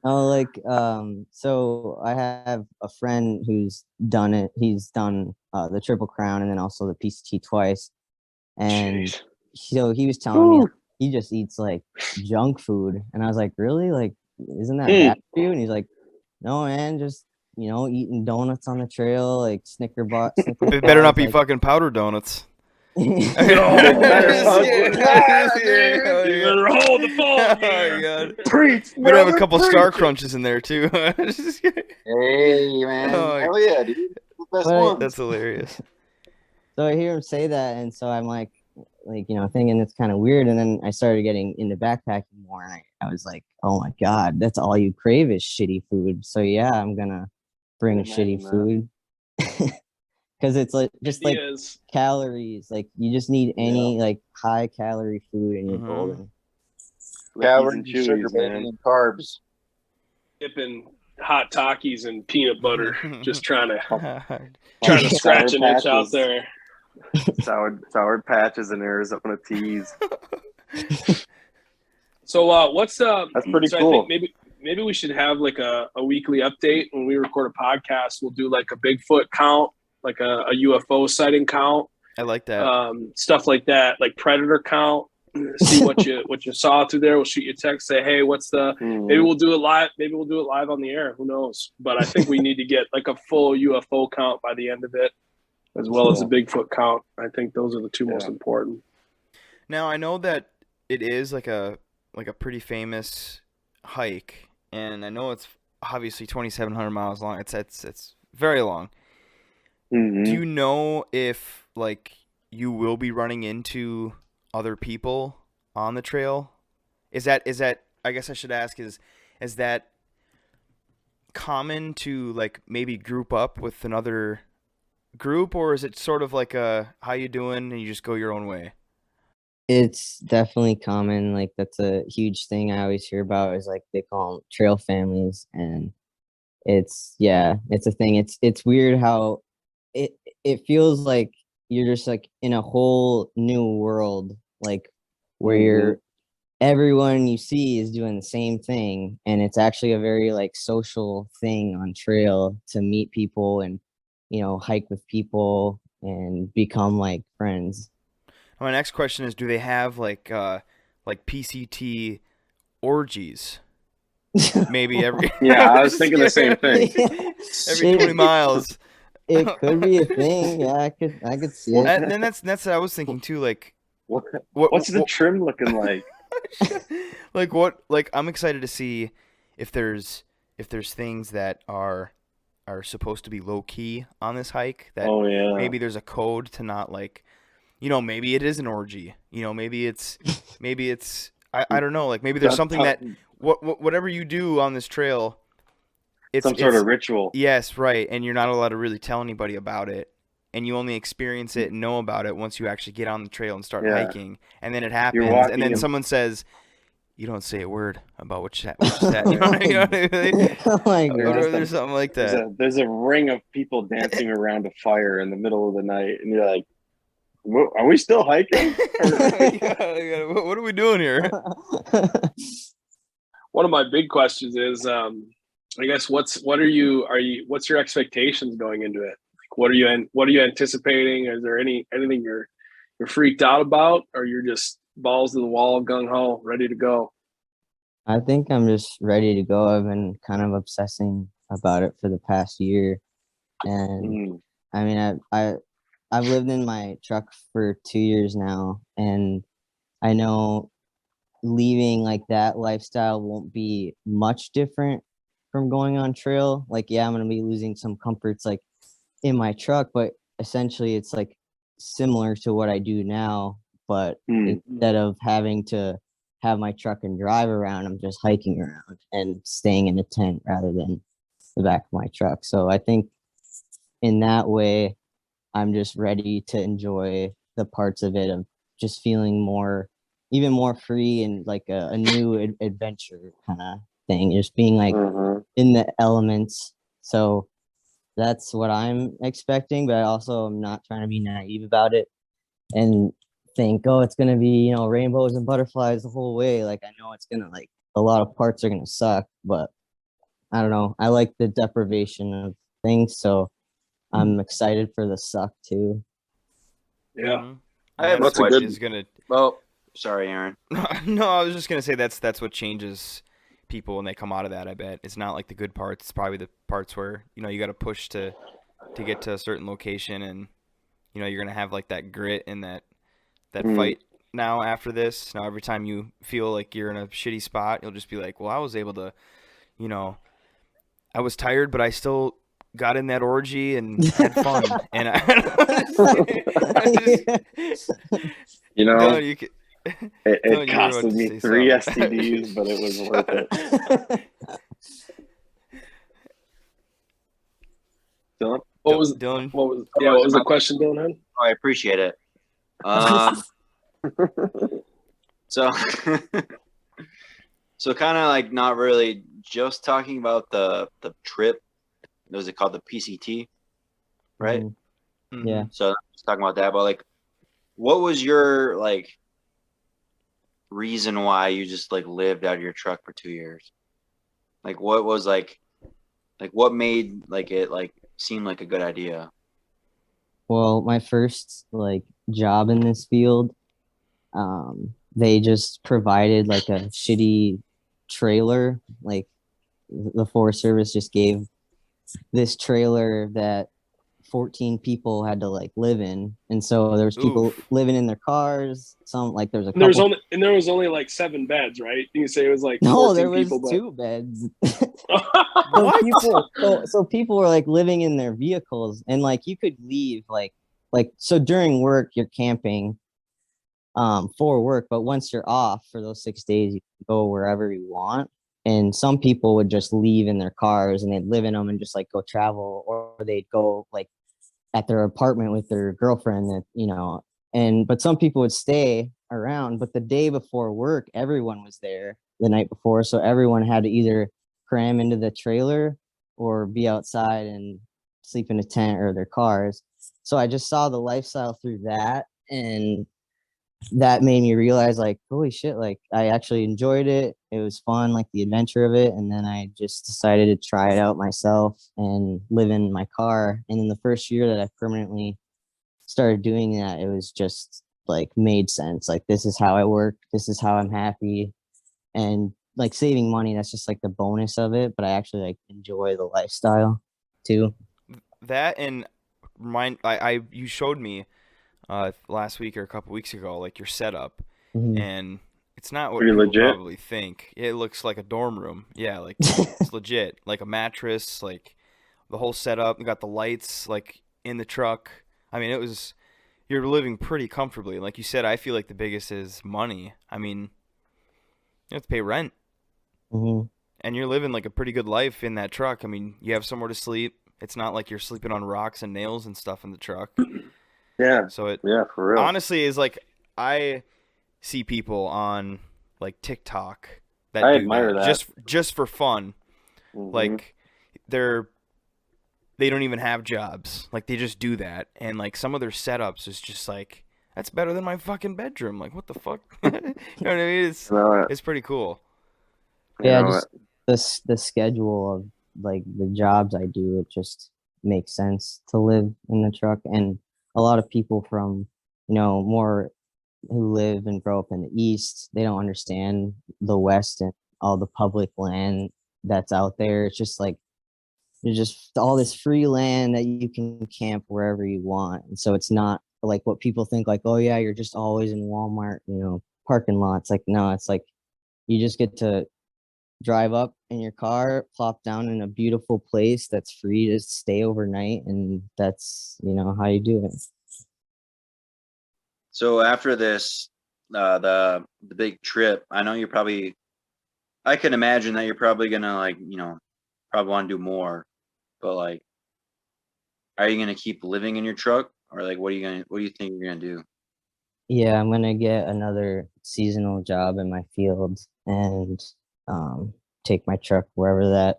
No, like so I have a friend who's done it. He's done the Triple Crown and then also the PCT twice. And jeez. so he was telling me Whew. he just eats like junk food, and I was like, really? Like, isn't that Hmm. bad for you? And he's like, no, man, just eating donuts on the trail, like Snicker bar. It better not be fucking powder donuts. No, better you better hold the phone. Oh, God. Preach. Better have a brother, couple preach Star it. Crunches in there, too. Just kidding. Hey man, Oh, hell yeah, dude. The best But- ones. That's hilarious. So I hear him say that, and so I'm like thinking it's kind of weird. And then I started getting into backpacking more, and I was like, oh my god, that's all you crave is shitty food. So yeah, I'm gonna bring shitty food because it's like just like calories. Like you just need any like high calorie food, and you're golden. Calories, Chewies, sugar, man. baby, and carbs. Dipping hot Takis and peanut butter, just trying to Sour scratch an itch out Patches. there. Sour patches in Arizona teas. So what's That's pretty so cool. I think maybe we should have like a weekly update when we record a podcast. We'll do like a Bigfoot count, like a UFO sighting count, I like that. stuff like that, like predator count. See what you saw through there. We'll shoot you a text, say, hey, what's the maybe we'll do it live. Maybe we'll do it live on the air. Who knows? But I think we need to get like a full UFO count by the end of it, as well as a Bigfoot count. I think those are the two most important. Now, I know that it is like a pretty famous hike, and I know it's obviously 2,700 miles long. It's very long. Mm-hmm. Do you know if like you will be running into other people on the trail? Is that I guess I should ask is that common to like maybe group up with another group, or is it sort of like a how you doing and you just go your own way? It's definitely common. Like that's a huge thing I always hear about is like they call them trail families, and it's a thing. It's weird how it feels like you're just like in a whole new world, like where everyone you see is doing the same thing, and it's actually a very like social thing on trail to meet people and hike with people and become like friends. My next question is, do they have like like PCT orgies. Maybe every Yeah, I was thinking the same thing. every 20 miles. It could be a thing. Yeah, I could see it. And then that's what I was thinking too. Like, What's the trim looking like? like I'm excited to see if there's things that are supposed to be low key on this hike. That Oh yeah. maybe there's a code to not like, you know, maybe it is an orgy. You know, maybe it's I don't know. Like maybe there's something that whatever you do on this trail, it's some sort of ritual. Yes, right. And you're not allowed to really tell anybody about it. And you only experience it and know about it once you actually get on the trail and start hiking. And then it happens. And then someone says, you don't say a word about what you said. You know what I mean? Oh my God. There's something like that. There's a ring of people dancing around a fire in the middle of the night. And you're like, are we still hiking? What are we doing here? One of my big questions is, I guess what's your expectations going into it? Like, what are you anticipating? Is there anything you're freaked out about, or you're just balls to the wall, gung ho, ready to go? I think I'm just ready to go. I've been kind of obsessing about it for the past year, and I mean, I've lived in my truck for 2 years now, and I know leaving like that lifestyle won't be much different from going on trail. Like, yeah, I'm gonna be losing some comforts like in my truck, but essentially it's like similar to what I do now. But instead of having to have my truck and drive around, I'm just hiking around and staying in a tent rather than the back of my truck. So I think in that way, I'm just ready to enjoy the parts of it of just feeling even more free and like a new adventure kind of thing, just being like in the elements. So that's what I'm expecting, but I also am not trying to be naive about it and think, oh, it's gonna be, you know, rainbows and butterflies the whole way. Like, I know it's gonna, like, a lot of parts are gonna suck, but I don't know. I like the deprivation of things, so I'm excited for the suck too. Yeah, I have a question. Well, sorry, Aaron. No, I was just gonna say that's what changes people when they come out of that. I bet it's not like the good parts. It's probably the parts where, you know, you got to push to get to a certain location, and you know you're gonna have like that grit and that fight now after this. Now every time you feel like you're in a shitty spot, you'll just be like, well, I was able to, you know, I was tired, but I still got in that orgy and had fun. And you know, no, you could, it costed me 3 STDs, but it was worth it. Dylan? What was the question, Dylan? Oh, I appreciate it. So kind of like not really just talking about the trip. Was it called the PCT? Right? Mm-hmm. Yeah. So just talking about that, but like, what was your like reason why you just like lived out of your truck for 2 years? Like, what was like what made like it like seem like a good idea? Well, my first like job in this field, they just provided like a shitty trailer. Like, the Forest Service just gave this trailer that 14 people had to like live in, and so there's people living in their cars. Some like there was only like 7 beds, right? You say it was like no, there was people, 2 beds. What? So people were like living in their vehicles, and like you could leave like so during work you're camping for work, but once you're off for those 6 days, you can go wherever you want. And some people would just leave in their cars and they'd live in them and just like go travel, or they'd go like at their apartment with their girlfriend, that, you know, but some people would stay around. But the day before work, everyone was there the night before. So everyone had to either cram into the trailer or be outside and sleep in a tent or their cars. So I just saw the lifestyle through that, and that made me realize, like, holy shit, like I actually enjoyed it. It was fun, like the adventure of it. And then I just decided to try it out myself and live in my car. And in the first year that I permanently started doing that, it was just like made sense. Like this is how I work, this is how I'm happy. And like saving money, that's just like the bonus of it, but I actually like enjoy the lifestyle too. That and you showed me last week or a couple weeks ago like your setup, Mhm. and it's not what Pretty people legit. probably think. It looks like a dorm room. Yeah, like it's legit. Like a mattress, like the whole setup. You got the lights like in the truck. I mean, you're living pretty comfortably. Like you said, I feel like the biggest is money. I mean, you have to pay rent, Mhm. and you're living like a pretty good life in that truck. I mean, you have somewhere to sleep. It's not like you're sleeping on rocks and nails and stuff in the truck. Yeah, So it yeah, for real. honestly is like I see people on like TikTok that I do admire that that. just for fun. Mhm. Like they don't even have jobs. Like they just do that, and like some of their setups is just like that's better than my fucking bedroom. Like what the fuck? You know what I mean? You know, It's pretty cool. you Yeah, know, just the schedule of like the jobs I do, it just makes sense to live in the truck. And a lot of people from, more who live and grow up in the East, they don't understand the West and all the public land that's out there. It's just like there's just all this free land that you can camp wherever you want. And so it's not like what people think like, oh yeah, you're just always in Walmart, parking lots. Like no, it's like you just get to drive up in your car, plop down in a beautiful place that's free to stay overnight, and that's how you do it. So after this, the big trip, I know you're probably. I can imagine that you're probably gonna like probably want to do more, but like, are you gonna keep living in your truck, or like what do you think you're gonna do? Yeah, I'm gonna get another seasonal job in my field and take my truck wherever that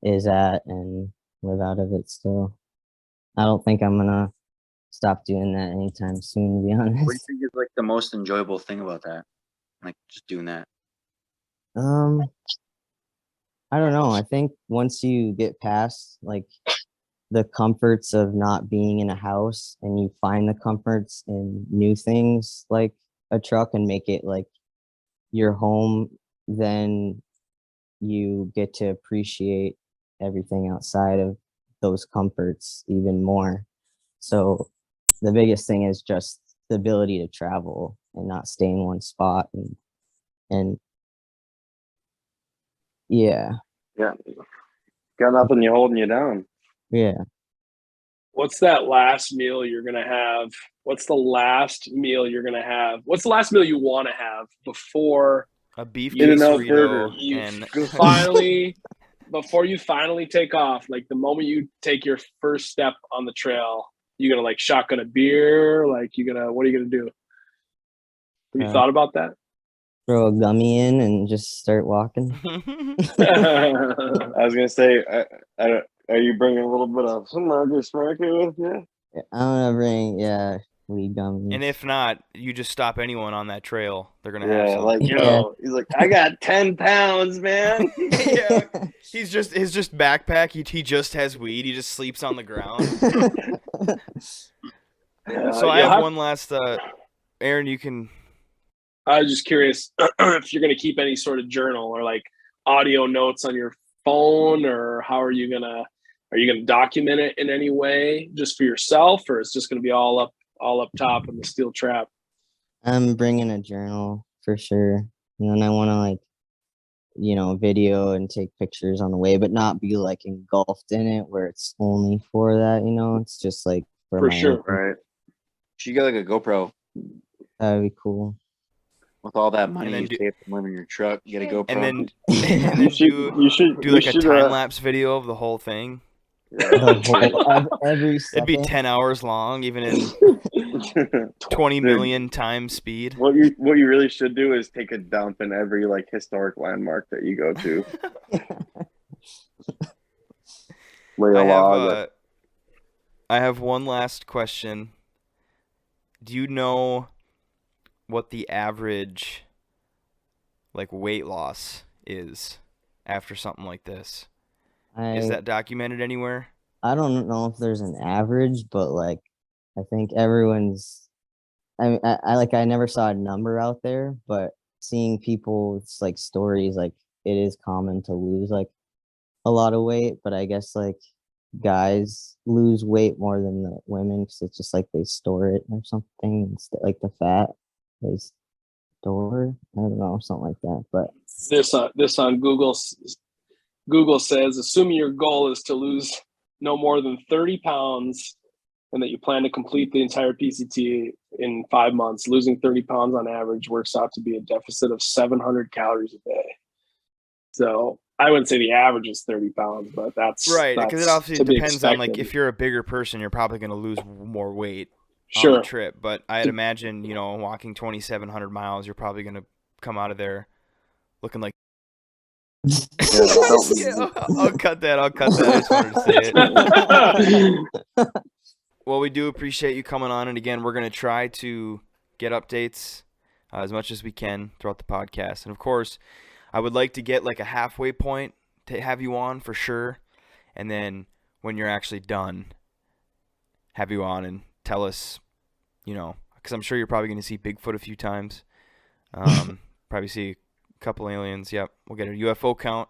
is at and live out of it still. I don't think I'm gonna stop doing that anytime soon, to be What do you honest. think is like the most enjoyable thing about that? Like just doing that. Um, I don't know. I think once you get past like the comforts of not being in a house and you find the comforts in new things like a truck and make it like your home, then you get to appreciate everything outside of those comforts even more. So the biggest thing is just the ability to travel and not stay in one spot and yeah, yeah, got nothing you holding you down. yeah. What's that last meal you're gonna have? What's the last meal you're gonna have? What's the last meal you want to have before A beef you base In-N-Out burrito burger. you and finally before you finally take off? Like the moment you take your first step on the trail, you gonna like shotgun a beer? Like what are you gonna do? Have you Uh, thought about that? throw a gummy in and just start walking. I was gonna say, are you bringing a little bit of some Marcus Smarky with you? I'm gonna bring weed and gummies. if not, you just stop anyone on that trail. They're gonna have Yeah, some. like Yeah. he's like, I got 10 pounds, man. Yeah, he's just his just backpack. He just has weed. He just sleeps on the ground. So I You'll have have. one last. Aaron, you can. I was just curious if you're gonna keep any sort of journal or like audio notes on your phone, or how are you gonna document it in any way just for yourself, or it's just gonna be all up top in the steel trap? I'm bringing a journal for sure. And then I want to like, video and take pictures on the way, but not be like engulfed in it where it's only for that, It's just like for For my own. sure. Right. You get like a GoPro That'd be cool. with all that money then you do- save from living in your truck. You get a GoPro. And then You should do like a you should, time lapse video of the whole thing. The whole every It'd be second. 10 hours long, even in 20 Dude, million times speed. what you really should do is take a dump in every like historic landmark that you go to. Lay a I have log. I have one last question. Do you know what the average like weight loss is after something like this? Is that documented anywhere? I don't know if there's an average, but like I think everyone's I never saw a number out there, but seeing people's like stories, like it is common to lose like a lot of weight, but I guess like guys lose weight more than the women because it's just like they store it or something, instead like the fat they store. I don't know, something like that. But This on Google says, assuming your goal is to lose no more than 30 pounds and that you plan to complete the entire PCT in 5 months, losing 30 pounds on average works out to be a deficit of 700 calories a day. So I wouldn't say the average is 30 pounds, but that's right, because it obviously depends on, like, expected. if you're a bigger person, you're probably going to lose more weight on Sure. the trip. But I'd imagine, you know, walking 2,700 miles, you're probably going to come out of there looking like. Yeah, I'll cut that. I just wanted to say it. Well, we do appreciate you coming on, and again, we're going to try to get updates as much as we can throughout the podcast. And of course, I would like to get like a halfway point to have you on for sure, and then when you're actually done, have you on and tell us, you know, because I'm sure you're probably going to see Bigfoot a few times, probably see a couple aliens. Yep, we'll get a UFO count,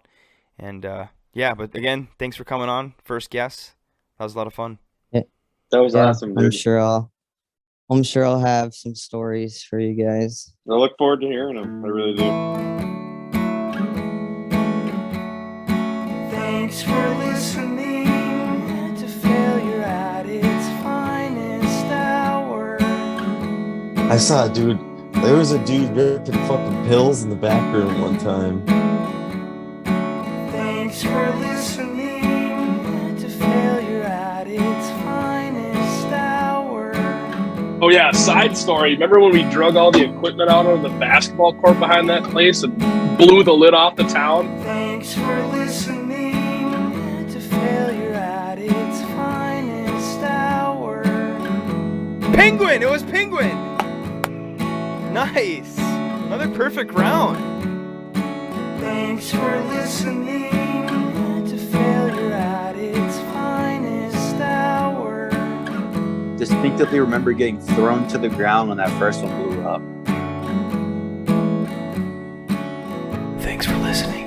and yeah. But again, thanks for coming on, first guest. That was a lot of fun. That was awesome, dude. I'm sure I'll have some stories for you guys. I look forward to hearing them. I really do. Thanks for listening to Failure at its finest hour. I saw a dude. There was a dude ripping fucking pills in the back room one time. Thanks for listening to Failure at its finest hour. Oh yeah, side story. Remember when we drug all the equipment out of the basketball court behind that place and blew the lid off the town? Thanks for listening to Failure at its finest hour. Penguin! It was Penguin! Nice! Another perfect round. Thanks for listening to Failure at its finest hour. Distinctively remember getting thrown to the ground when that first one blew up. Thanks for listening.